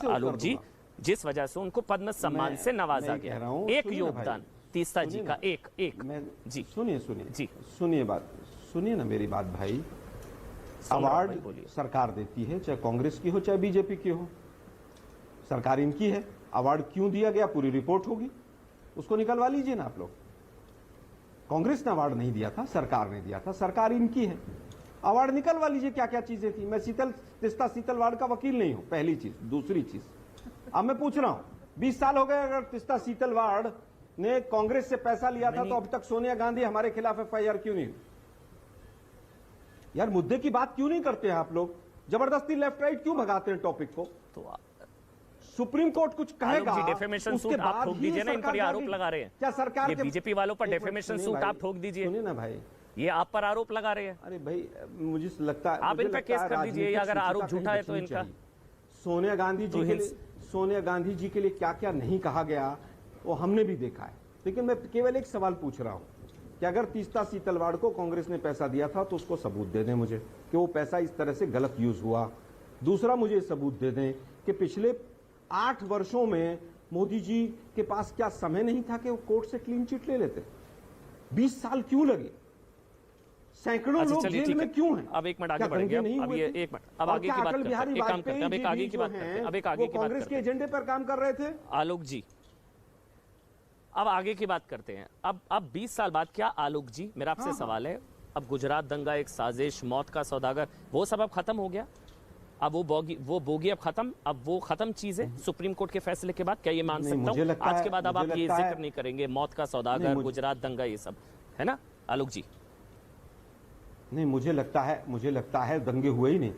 आलोक जी जिस वजह से उनको पद्म सम्मान से नवाजा गया, एक योगदान तीस्ता जी का, एक जी सुनिए ना मेरी बात भाई। अवार्ड सरकार देती है, चाहे कांग्रेस की हो चाहे बीजेपी की हो, सरकार इनकी है। अवार्ड क्यों दिया गया पूरी रिपोर्ट होगी, उसको निकलवा लीजिए ना आप लोग। कांग्रेस ने अवार्ड नहीं दिया था, सरकार ने दिया था, सरकार इनकी है। अवार्ड निकलवा लीजिए क्या क्या चीजें थी। मैं तीस्ता सीतल वार्ड का वकील नहीं हूं, पहली चीज। दूसरी चीज अब मैं पूछ रहा हूं, 20 साल हो गए अगर तीस्ता सीतल वार्ड ने कांग्रेस से पैसा लिया था तो अब तक सोनिया गांधी हमारे खिलाफ एफआईआर क्यों नहीं? यार मुद्दे की बात क्यों नहीं करते हैं आप लोग? जबरदस्ती लेफ्ट राइट क्यों भगाते हैं टॉपिक को? तो सुप्रीम कोर्ट कुछ कहेगा, डेफेमेशन सूट आप ठोक दीजिए ना, इन पर आरोप लगा रहे हैं क्या सरकार? ये बीजेपी वालों पर डेफेमेशन सूट आप ठोक दीजिए। सुनिए ना भाई, ये आप पर आरोप लगा रहे हैं। अरे भाई मुझे लगता है आप इन पर केस कर दीजिए, अगर आरोप झूठा है तो इनका। सोनिया गांधी जी के लिए क्या क्या नहीं कहा गया वो हमने भी देखा है, लेकिन मैं केवल एक सवाल पूछ रहा हूं कि अगर तीस्ता सीतल वार्ड को कांग्रेस ने पैसा दिया था तो उसको सबूत दे दें मुझे कि वो पैसा इस तरह से गलत यूज हुआ। दूसरा मुझे सबूत दे दें कि पिछले 8 वर्षों में मोदी जी के पास क्या समय नहीं था कि वो कोर्ट से क्लीन चिट ले लेते? 20 साल क्यों लगे? सैकड़ों लोग जेल में क्यों हैं? अब एक मिनट आगे बढ़ेंगे, अब ये एक मिनट, अब आगे की बात करते हैं, एक काम करते हैं, अब एक आगे की बात करते हैं, अब एक आगे की बात कांग्रेस के एजेंडे पर काम कर रहे थे आलोक जी। अब आगे की बात करते हैं, अब 20 साल बाद क्या आलोक जी, मेरा आपसे सवाल है, अब गुजरात दंगा, एक साजिश, मौत का सौदागर, वो सब अब खत्म हो गया? अब वो बोगी अब खत्म, अब वो खत्म चीज है सुप्रीम कोर्ट के फैसले के बाद? क्या ये मान सकता हूँ आज के बाद अब आप ये जिक्र नहीं करेंगे मौत का सौदागर, गुजरात दंगा, ये सब है ना आलोक जी? नहीं, मुझे लगता है दंगे हुए ही नहीं।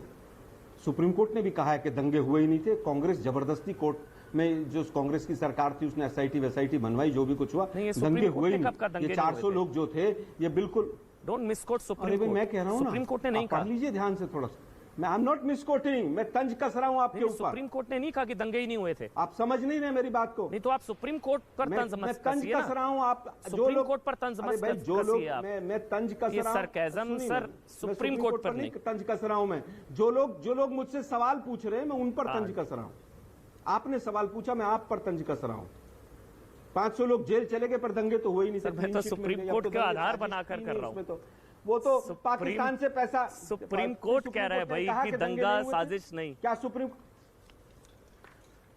सुप्रीम कोर्ट ने भी कहा है कि दंगे हुए ही नहीं थे। कांग्रेस जबरदस्ती कोर्ट में, जो कांग्रेस की सरकार थी उसने एसआईटी वैसाईटी बनवाई, जो भी कुछ हुआ, दंगे हुए ही नहीं। ये 400 लोग जो थे ये बिल्कुल डोंट मिसकोट सुप्रीम कोर्ट। मैं कह रहा हूँ सुप्रीम कोर्ट ने नहीं कहा, पढ़ लीजिए ध्यान से थोड़ा सा। मैं आई एम नॉट मिसकोटिंग, मैं तंज कस रहा हूं आपके ऊपर। सुप्रीम कोर्ट ने नहीं कहा कि दंगे ही नहीं हुए थे। आप समझ नहीं रहे मेरी बात को। नहीं तो आप सुप्रीम कोर्ट पर तंज मत कसिए ना। कस रहा हूं आप सुप्रीम कोर्ट पर तंज मत कसिए। जो लोग मैं तंज कस रहा हूं, सरकाज़म सर सुप्रीम कोर्ट पर नहीं तंज कस रहा हूं मैं। जो लोग मुझसे सवाल पूछ रहे हैं मैं उन पर तंज कस रहा हूं। आपने सवाल पूछा, मैं आप पर तंज कस रहा हूं। 500 लोग जेल चले गए पर दंगे तो हो ही नहीं सकते। मैं तो सुप्रीम कोर्ट का आधार बनाकर कर रहा हूं। वो तो पाकिस्तान से पैसा, सुप्रीम कोर्ट कह रहा है भाई कि दंगा साजिश नहीं। क्या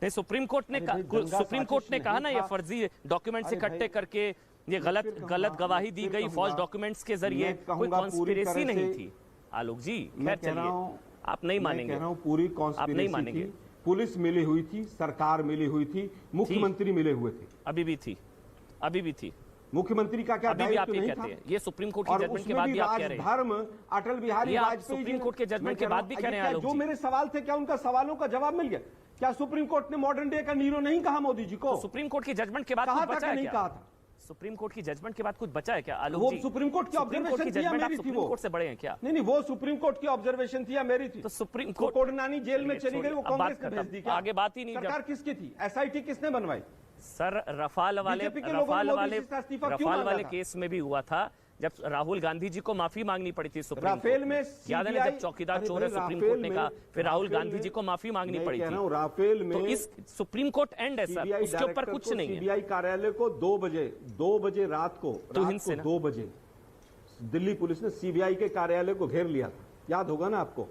सुप्रीम कोर्ट ने कहा ना ये फर्जी डॉक्यूमेंट्स इकट्ठे करके ये गलत गवाही दी गई फॉल्स डॉक्यूमेंट्स के जरिए, कोई कॉन्स्पिरेसी नहीं थी आलोक जी। खैर चलिए, आप नहीं मानेंगे, पूरी कॉन्स्पिरेसी नहीं मानेंगे। पुलिस मिली हुई थी, सरकार मिली हुई थी, मुख्यमंत्री मिले हुए थे, अभी भी थी। मुख्यमंत्री का क्या दायित्व नहीं था? ये सुप्रीम कोर्ट के जजमेंट के बाद भी आप कह रहे हैं। धर्म अटल बिहारी वाजपेयी सुप्रीम कोर्ट के जजमेंट के बाद भी कह रहे हैं जो मेरे सवाल थे, क्या उनका सवालों का जवाब मिल गया? क्या सुप्रीम कोर्ट ने मॉडर्न डे का नीरो नहीं कहा मोदी जी को? सुप्रीम कोर्ट के जजमेंट के बाद कहा था नहीं कहा था? सुप्रीम कोर्ट की जजमेंट के बाद कुछ बचा है क्या आलोक जी? वो सुप्रीम कोर्ट की ऑब्जर्वेशन थी या मेरी थी? वो कोर्ट से बड़े हैं क्या? नहीं, वो सुप्रीम कोर्ट की ऑब्जर्वेशन थी या मेरी थी? तो सुप्रीम कोर्ट कोडनानी जेल में चली गई, वो कांग्रेस ने भेज दी क्या? आगे बात ही नहीं। सरकार किसकी थी? एसआईटी किसने बनवाई? सर रफाल वाले केस में भी हुआ था, जब राहुल गांधी जी को माफी मांगनी पड़ी थी सुप्रीम कोर्ट में। याद है ना, जब चौकीदार चोर है सुप्रीम कोर्ट ने कहा, फिर राहुल गांधी जी को माफी मांगनी पड़ी थी। राफेल में तो इस सुप्रीम कोर्ट एंड है सर, उसके ऊपर कुछ नहीं है। सीबीआई कार्यालय को 2 बजे रात को 2 बजे दिल्ली पुलिस ने सीबीआई के कार्यालय को घेर लिया था, याद होगा ना आपको।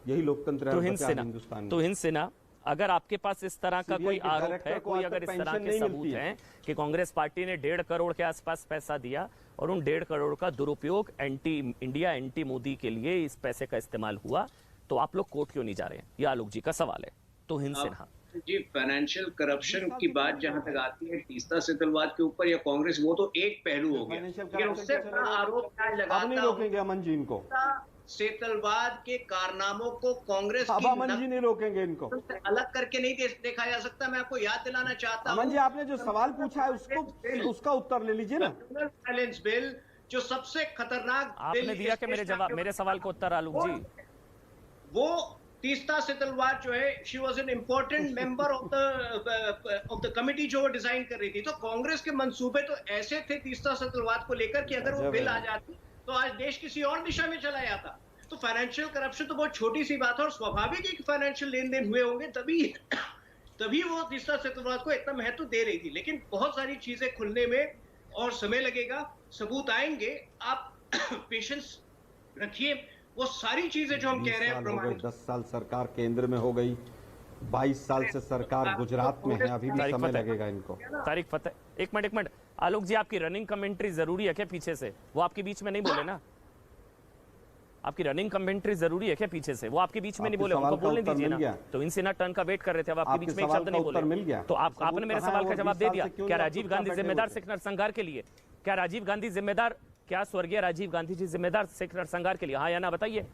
यही लोकतंत्र है हिंदुस्तान में। तुहिन सिन्हा, अगर आपके पास इस तरह का कोई आरोप है, कोई अगर इस तरह के सबूत हैं कि कांग्रेस पार्टी ने 1.5 करोड़ के आसपास पैसा दिया और उन 1.5 करोड़ का दुरुपयोग एंटी इंडिया, एंटी मोदी के लिए इस पैसे का इस्तेमाल हुआ, तो आप लोग कोर्ट क्यों नहीं जा रहे हैं? ये आलोक जी का सवाल है। तुहिन सिन्हा जी, फाइनेंशियल करप्शन की बात जहां तक आती है तीस्ता सेतलवाद के ऊपर या कांग्रेस, वो तो एक पहलू हो गया, लेकिन उससे बड़ा आरोप क्या लगाता रोकेंगे अमन जी इनको? सेतलवाद के कारनामों को कांग्रेस अब अमन जी नहीं रोकेंगे इनको, अलग करके नहीं देखा जा सकता। मैं आपको याद दिलाना चाहता हूं, अमन जी आपने जो सवाल पूछा है उसका उत्तर ले लीजिए ना। बैलेंस बिल जो सबसे खतरनाक आपने दिया कि मेरे सवाल का उत्तर आलोक जी, वो तीस्ता सेतलवाद जो है, she was an important member of the committee जो वो डिजाइन कर रही थी। तो कांग्रेस के मंसूबे तो ऐसे थे तीस्ता सेतलवाद को लेकर कि अगर वो बिल आ जाती तो आज देश किसी और दिशा में चला जाता। तो फाइनेंशियल करप्शन तो बहुत छोटी सी बात है और स्वाभाविक है कि फाइनेंशियल लेन देन हुए होंगे, तभी वो तीस्ता सेतलवाद को इतना महत्व दे रही थी। लेकिन बहुत सारी चीजें खुलने में और समय लगेगा, सबूत आएंगे, आप पेशेंस रखिए। वो सारी चीजें जो हम कह रहे हैं, 10 साल सरकार केंद्र में हो गई, 22 साल से सरकार गुजरात में है, अभी भी समय लगेगा इनको। तारिक फतेह, एक मिनट आलोक जी, आपकी रनिंग कमेंट्री जरूरी है क्या पीछे से? वो आपके बीच में नहीं बोले ना, आपकी रनिंग कमेंट्री जरूरी है क्या पीछे से? वो आपके बीच में नहीं बोले, उनको बोलने दीजिए ना। तो इन सिन्हा टर्न का वेट कर रहे थे, अब आपके बीच में एक शब्द नहीं बोले, तो आपने मेरे सवाल का जवाब दे दिया। क्या राजीव गांधी जिम्मेदार सिख नरसंहार के लिए? क्या राजीव गांधी जिम्मेदार, क्या स्वर्गीय राजीव गांधी जी जिम्मेदार सिख नरसंहार के लिए? हाँ या ना बताइए।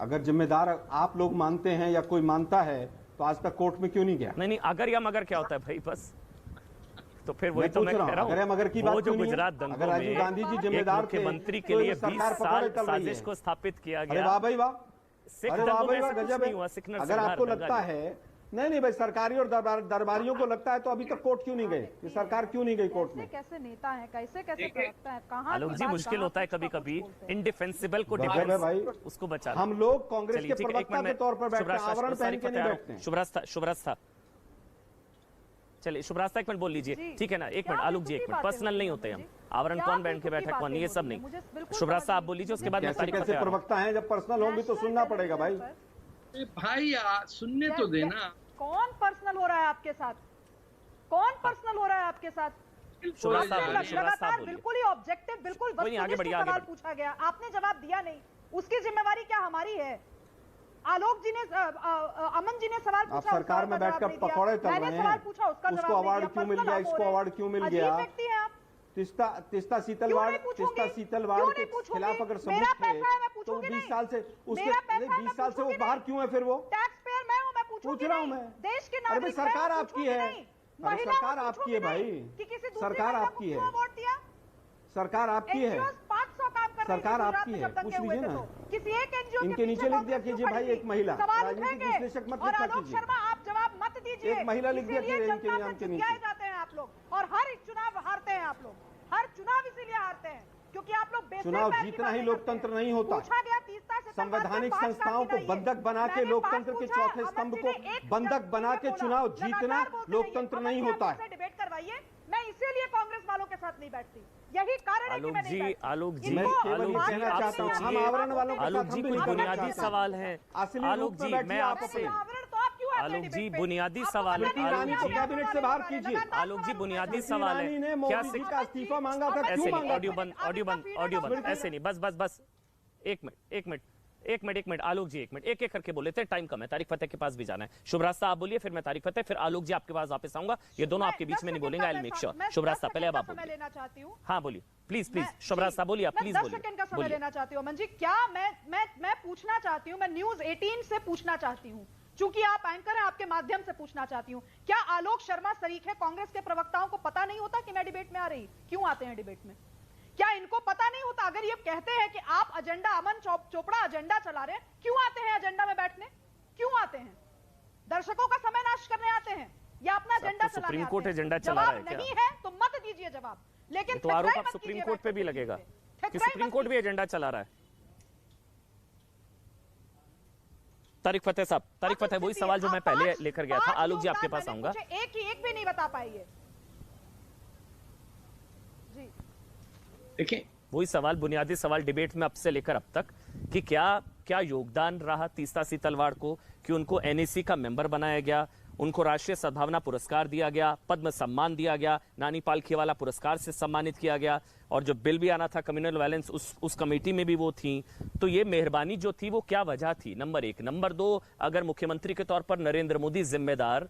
अगर जिम्मेदार आप लोग मानते हैं या कोई मानता है तो आज तक कोर्ट में क्यों नहीं गया? नहीं, अगर या मगर क्या होता है भाई? बस तो फिर वही तो मैं कह रहा हूं, अगर मगर की बात वो जो गुजरात दंगों में राजीव गांधी जी जिम्मेदार थे, मुख्यमंत्री के लिए 20 साल साजिश को स्थापित किया गया। अरे वाह भाई वाह, सिख अरे वाह भाई वाह, दंगों गजब है। अगर आपको लगता है नहीं भाई, सरकारी और दरबारियों को लगता है तो अभी तक कोर्ट क्यों नहीं गए? ये सरकार क्यों नहीं गई कोर्ट में? कैसे नेता है, कैसे प्रवक्ता है, कहां? आलोक जी, मुश्किल होता है कभी कभी इंडिफेंसिबल को डिफेंस, भाई उसको बचाना। हम लोग कांग्रेस के प्रवक्ता के तौर पर बैठते हैं, आवरण पहन के नहीं बैठते। शुभराज था, चलिए शुभराज था, एक मिनट बोल लीजिए, ठीक है ना? एक मिनट आलोक जी, एक मिनट, पर्सनल नहीं होते हम, आवरण कौन बैठ के बैठा कौन, ये सब नहीं। शुभराज साहब आप बोल लीजिए, उसके बाद कैसे प्रवक्ता है? जब पर्सनल होंगे तो सुनना पड़ेगा भाई। भाई सुनने तो देना। कौन पर्सनल हो रहा है आपके साथ? कौन पर्सनल हो रहा है आपके साथ? लगातार बिल्कुल ही ऑब्जेक्टिव, बिल्कुल वस्तुनिष्ठ सवाल पूछा गया, आपने जवाब दिया नहीं। उसकी जिम्मेवारी क्या हमारी है? आलोक जी ने, अमन जी ने सवाल पूछा, सरकार में बैठकर पकौड़े तल रहे हैं, सवाल पूछा, उसका उसको अवार्ड क्यों मिल गया, इसको अवार्ड क्यों मिल गया? व्यक्ति है आप। तीस्ता सीतलवाड़ के खिलाफ अगर सबूत थे तो 20 साल से उसके 20 साल से वो बाहर क्यों है? फिर वो टैक्स पेयर मैं हूं, मैं पूछ रहा हूं मैं। देश के नागरिक, सरकार आपकी है, सरकार आपकी है भाई, सरकार आपकी है, सरकार आपकी है, 500 काम कर सरकार आपकी है, पूछ लीजिए ना। किसी एक एनजीओ इनके नीचे लिख दिया कीजिए भाई, एक महिला, राजनीतिक विश्लेषक मत लिखा आलोक कीजिए। शर्मा, आप जवाब मत दीजिए, एक महिला लिख दिया कीजिए इनके नाम के नीचे। जाते हैं आप लोग, और हर चुनाव हारते हैं आप लोग, हर चुनाव इसीलिए हारते हैं क्योंकि आप लोग चुनाव जीतना ही लोकतंत्र नहीं होता। संवैधानिक संस्थाओं को बंधक बना के लोकतंत्र के चौथे स्तंभ को बंधक बना के चुनाव जीतना लोकतंत्र नहीं होता है। डिबेट करवाइए, मैं इसीलिए कांग्रेस वालों के साथ नहीं बैठती, यही कारण है कि मैं नहीं बैठती। आलोक जी, कहना चाहता हूं, हम आवरण वालों के आलोक जी, कुछ बुनियादी सवाल है। आलोक जी, मैं आपसे, आलोक जी बुनियादी सवाल है, कैबिनेट से बाहर कीजिए। आलोक जी बुनियादी सवाल है, क्या का इस्तीफा मांगा था? ऐसे नहीं, ऑडियो बंद, ऐसे नहीं, बस एक मिनट आलोक जी, एक मिनट, एक करके बोले थे, टाइम कम है, तारिक फतेह के पास भी जाना है। शुभराज साहब आप बोलिए, फिर मैं तारिक फतेह, फिर आलोक जी आपके पास वापस आऊंगा, ये दोनों आपके बीच में नहीं बोलेंगे, I will make sure. Shubhraj साहब पहले अब आप बोलिए। हाँ बोलिए, प्लीज शुभराज साहब बोलिए, आप प्लीज बोलिए। 10 सेकंड का समय लेना चाहती हूँ अमन जी। क्या मैं पूछना चाहती हूँ, मैं न्यूज 18 से पूछना चाहती हूँ, चूंकि आप एंकर हैं, आपके माध्यम से पूछना चाहती हूँ, क्या आलोक शर्मा शरीक है? कांग्रेस के प्रवक्ताओं को पता नहीं होता कि मैं डिबेट में आ रही? क्यों आते हैं डिबेट में? क्या इनको पता नहीं होता? अगर ये कहते हैं कि आप एजेंडा, अमन चोपड़ा एजेंडा चला रहे हैं, क्यों आते हैं एजेंडा में बैठने? क्यों आते हैं? दर्शकों का समय नाश करने आते हैं या अपना एजेंडा चलाने? सुप्रीम कोर्ट एजेंडा चला रहा है क्या? नहीं है तो मत दीजिए जवाब, लेकिन तो आरोप आप सुप्रीम कोर्ट पे भी लगेगा कि सुप्रीम कोर्ट भी एजेंडा चला रहा है। तारिक फतेह साहब, तारिक फतेह, वही सवाल जो मैं पहले लेकर गया था, आलोक जी आपके पास आऊंगा। एक भी नहीं बता पाएंगे। देखें, वही सवाल, बुनियादी सवाल डिबेट में अब से लेकर अब तक, कि क्या योगदान रहा तीस्ता सिंह तलवाड़ को कि उनको एनएसी का मेंबर बनाया गया, उनको राष्ट्रीय सद्भावना पुरस्कार दिया गया, पद्म सम्मान दिया गया, नानी पालखीवाला पुरस्कार से सम्मानित किया गया, और जो बिल भी आना था कम्युनल वायलेंस उस कमेटी में भी वो थी। तो ये मेहरबानी जो थी वो क्या वजह थी? नंबर एक। नंबर दो, अगर मुख्यमंत्री के तौर पर नरेंद्र मोदी जिम्मेदार,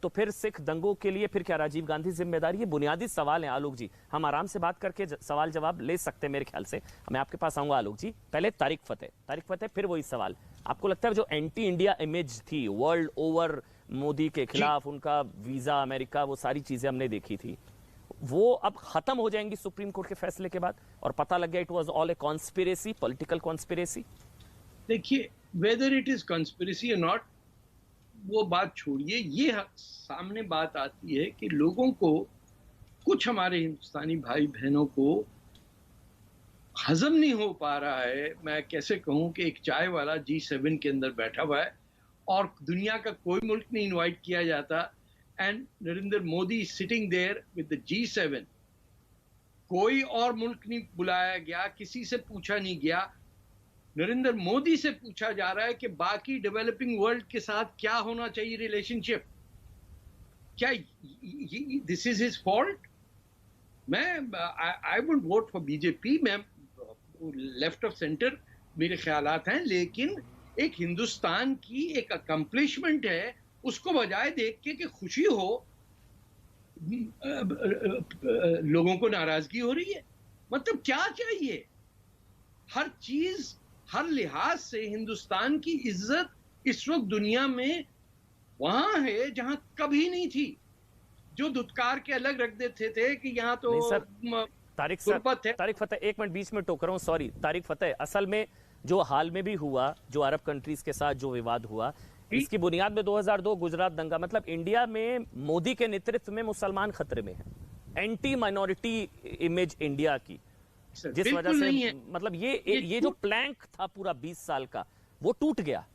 तो फिर सिख दंगों के लिए फिर क्या राजीव गांधी जिम्मेदार? ये बुनियादी सवाल है आलोक जी, हम आराम से बात करके सवाल जवाब ले सकते हैं मेरे ख्याल से। मैं आपके पास आऊंगा आलोक जी, पहले तारिक फतेह फिर वही सवाल। आपको लगता है जो एंटी इंडिया इमेज थी वर्ल्ड ओवर मोदी के खिलाफ, उनका वीजा अमेरिका, वो सारी चीजें हमने देखी थी, वो अब खत्म हो जाएंगी सुप्रीम कोर्ट के फैसले के बाद, और पता लग गया it was all A conspiracy, political conspiracy? देखिए, वेदर इट इज कॉन्स्पिरेसी और नॉट, वो बात छोड़िए, ये सामने बात आती है कि लोगों को, कुछ हमारे हिंदुस्तानी भाई बहनों को हजम नहीं हो पा रहा है। मैं कैसे कहूं कि एक चाय वाला G7 के अंदर बैठा हुआ है और दुनिया का कोई मुल्क नहीं इनवाइट किया जाता, and Narendra Modi sitting there with the G7, कोई और मुल्क नहीं बुलाया गया, किसी से पूछा नहीं गया। नरेंद्र मोदी से पूछा जा रहा है कि बाकी डेवलपिंग वर्ल्ड के साथ क्या होना चाहिए रिलेशनशिप, क्या दिस इज हिज फॉल्ट? मैं I would vote for BJP, मैं लेफ्ट ऑफ सेंटर मेरे ख्यालात हैं, लेकिन एक हिंदुस्तान की एक अकम्पलिशमेंट है, उसको बजाय देख के कि खुशी हो, लोगों को नाराजगी हो रही है। मतलब क्या चाहिए? हर चीज, हर लिहाज से हिंदुस्तान की इज्जत इस वक्त दुनिया में वहां है जहां कभी नहीं थी। जो धुतकार के अलग रख देते थे कि यहाँ तो तारिक फतेह, एक मिनट बीच में टोक रहा हूं, सॉरी तारिक फतेह, असल में जो हाल में भी हुआ, जो अरब कंट्रीज के साथ जो विवाद हुआ, इसकी बुनियाद में 2002 गुजरात दंगा, मतलब इंडिया में मोदी के नेतृत्व में मुसलमान खतरे में है, एंटी माइनॉरिटी इमेज इंडिया की, जिस वजह से मतलब ये जो प्लैंक था पूरा 20 साल का, वो टूट गया।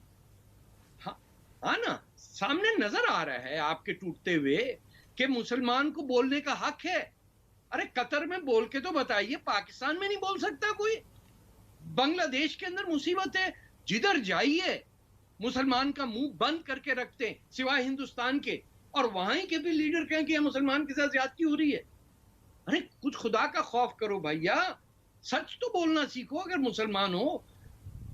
हाँ ना, सामने नजर आ रहा है आपके टूटते हुए कि मुसलमान को बोलने का हक है। अरे कतर में बोल के तो बताइए, पाकिस्तान में नहीं बोल सकता कोई? बांग्लादेश के अंदर मुसीबत है, जिधर जाइए मुसलमान का मुंह बंद करके रखते हैं सिवाय हिंदुस्तान के, और वहां के भी लीडर कहें कि मुसलमान के साथ ज्यादती हो रही है। अरे कुछ खुदा का खौफ करो भैया, सच तो बोलना सीखो। अगर मुसलमान हो,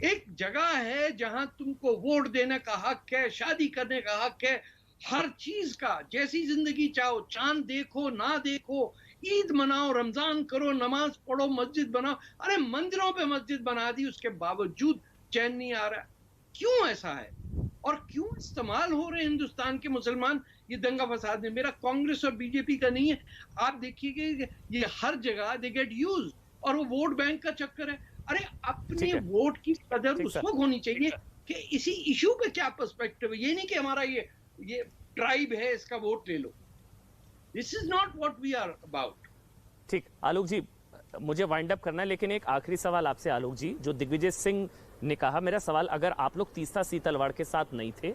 एक जगह है जहां तुमको वोट देने का हक है, शादी करने का हक है, हर चीज का, जैसी जिंदगी चाहो, चांद देखो ना देखो, ईद मनाओ, रमजान करो, नमाज पढ़ो, मस्जिद बनाओ। अरे मंदिरों पे मस्जिद बना दी, उसके बावजूद चैन नहीं आ रहा। क्यों ऐसा है? और क्यों इस्तेमाल हो रहे हैं हिंदुस्तान के मुसलमान ये दंगा फसाद में? मेरा कांग्रेस और बीजेपी का नहीं है, आप देखिएगा ये हर जगह दे गेट यूज, और वो वोट बैंक का चक्कर है। अरे अपने वोट की कदर उस वक्त होनी चाहिए कि इसी इशू पे क्या पर्सपेक्टिव है, ये नहीं कि हमारा ये ट्राइब है, इसका वोट ले लो। This is not what we are about. ठीक, आलोक जी मुझे वाइंड अप करना है, लेकिन एक आखिरी सवाल आपसे आलोक जी, जो दिग्विजय सिंह ने कहा, मेरा सवाल, अगर आप लोग तीस्ता सिंह तलवाड़ के साथ नहीं थे,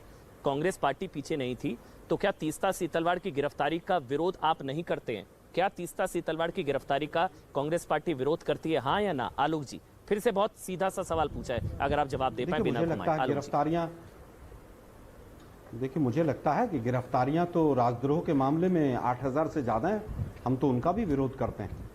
कांग्रेस पार्टी पीछे नहीं थी, तो क्या तीस्ता सिंह तलवाड़ की गिरफ्तारी का विरोध आप नहीं करते हैं? क्या तीस्ता सिंह तलवाड़ की गिरफ्तारी का कांग्रेस पार्टी विरोध करती है, हाँ या ना? आलोक जी फिर से बहुत सीधा सा सवाल पूछा है, अगर आप जवाब दे पाए बिना घुमाए। गिरफ्तारियां, देखिए मुझे लगता है कि गिरफ्तारियां तो राजद्रोह के मामले में 8000 से ज्यादा हैं, हम तो उनका भी विरोध करते हैं।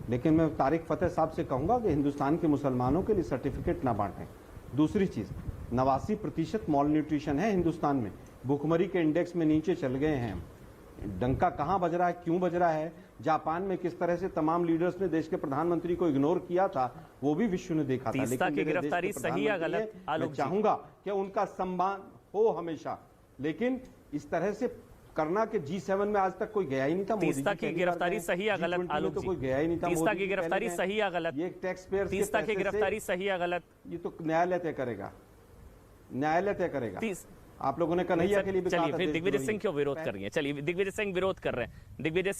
लेकिन मैं तारिक फतेह साहब से कहूंगा कि हिंदुस्तान के मुसलमानों के लिए सर्टिफिकेट ना बांटें। दूसरी चीज, 89% मॉल न्यूट्रिशन है हिंदुस्तान में, भूखमरी के इंडेक्स में नीचे चल गए हैं। डंका कहां बज रहा है, क्यों बज रहा है? जापान में किस तरह से तमाम लीडर्स ने देश के प्रधानमंत्री को इग्नोर किया था, वो भी विश्व ने देखा था। लेकिन की गिरफ्तारी सही या गलत? मैं चाहूंगा कि उनका सम्मान हो हमेशा, लेकिन इस तरह से करना कि G7 में आज तक कोई गया ही नहीं था। तीस्ता की गिरफ्तारी सही या गलत? आलोक जी, तो कोई गया ही नहीं था। तीस्ता की गिरफ्तारी सही या गलत? ये टैक्स पेयर, तीस्ता की गिरफ्तारी सही या गलत? ये तो न्यायालय तय करेगा, न्यायालय तय करेगा। आप लोगों ने कन्हैया के लिए भी कहा था। चलिए, दिग्विजय सिंह क्यों विरोध कर रही है? चलिए, दिग्विजय सिंह विरोध कर रहे हैं। दिग्विजय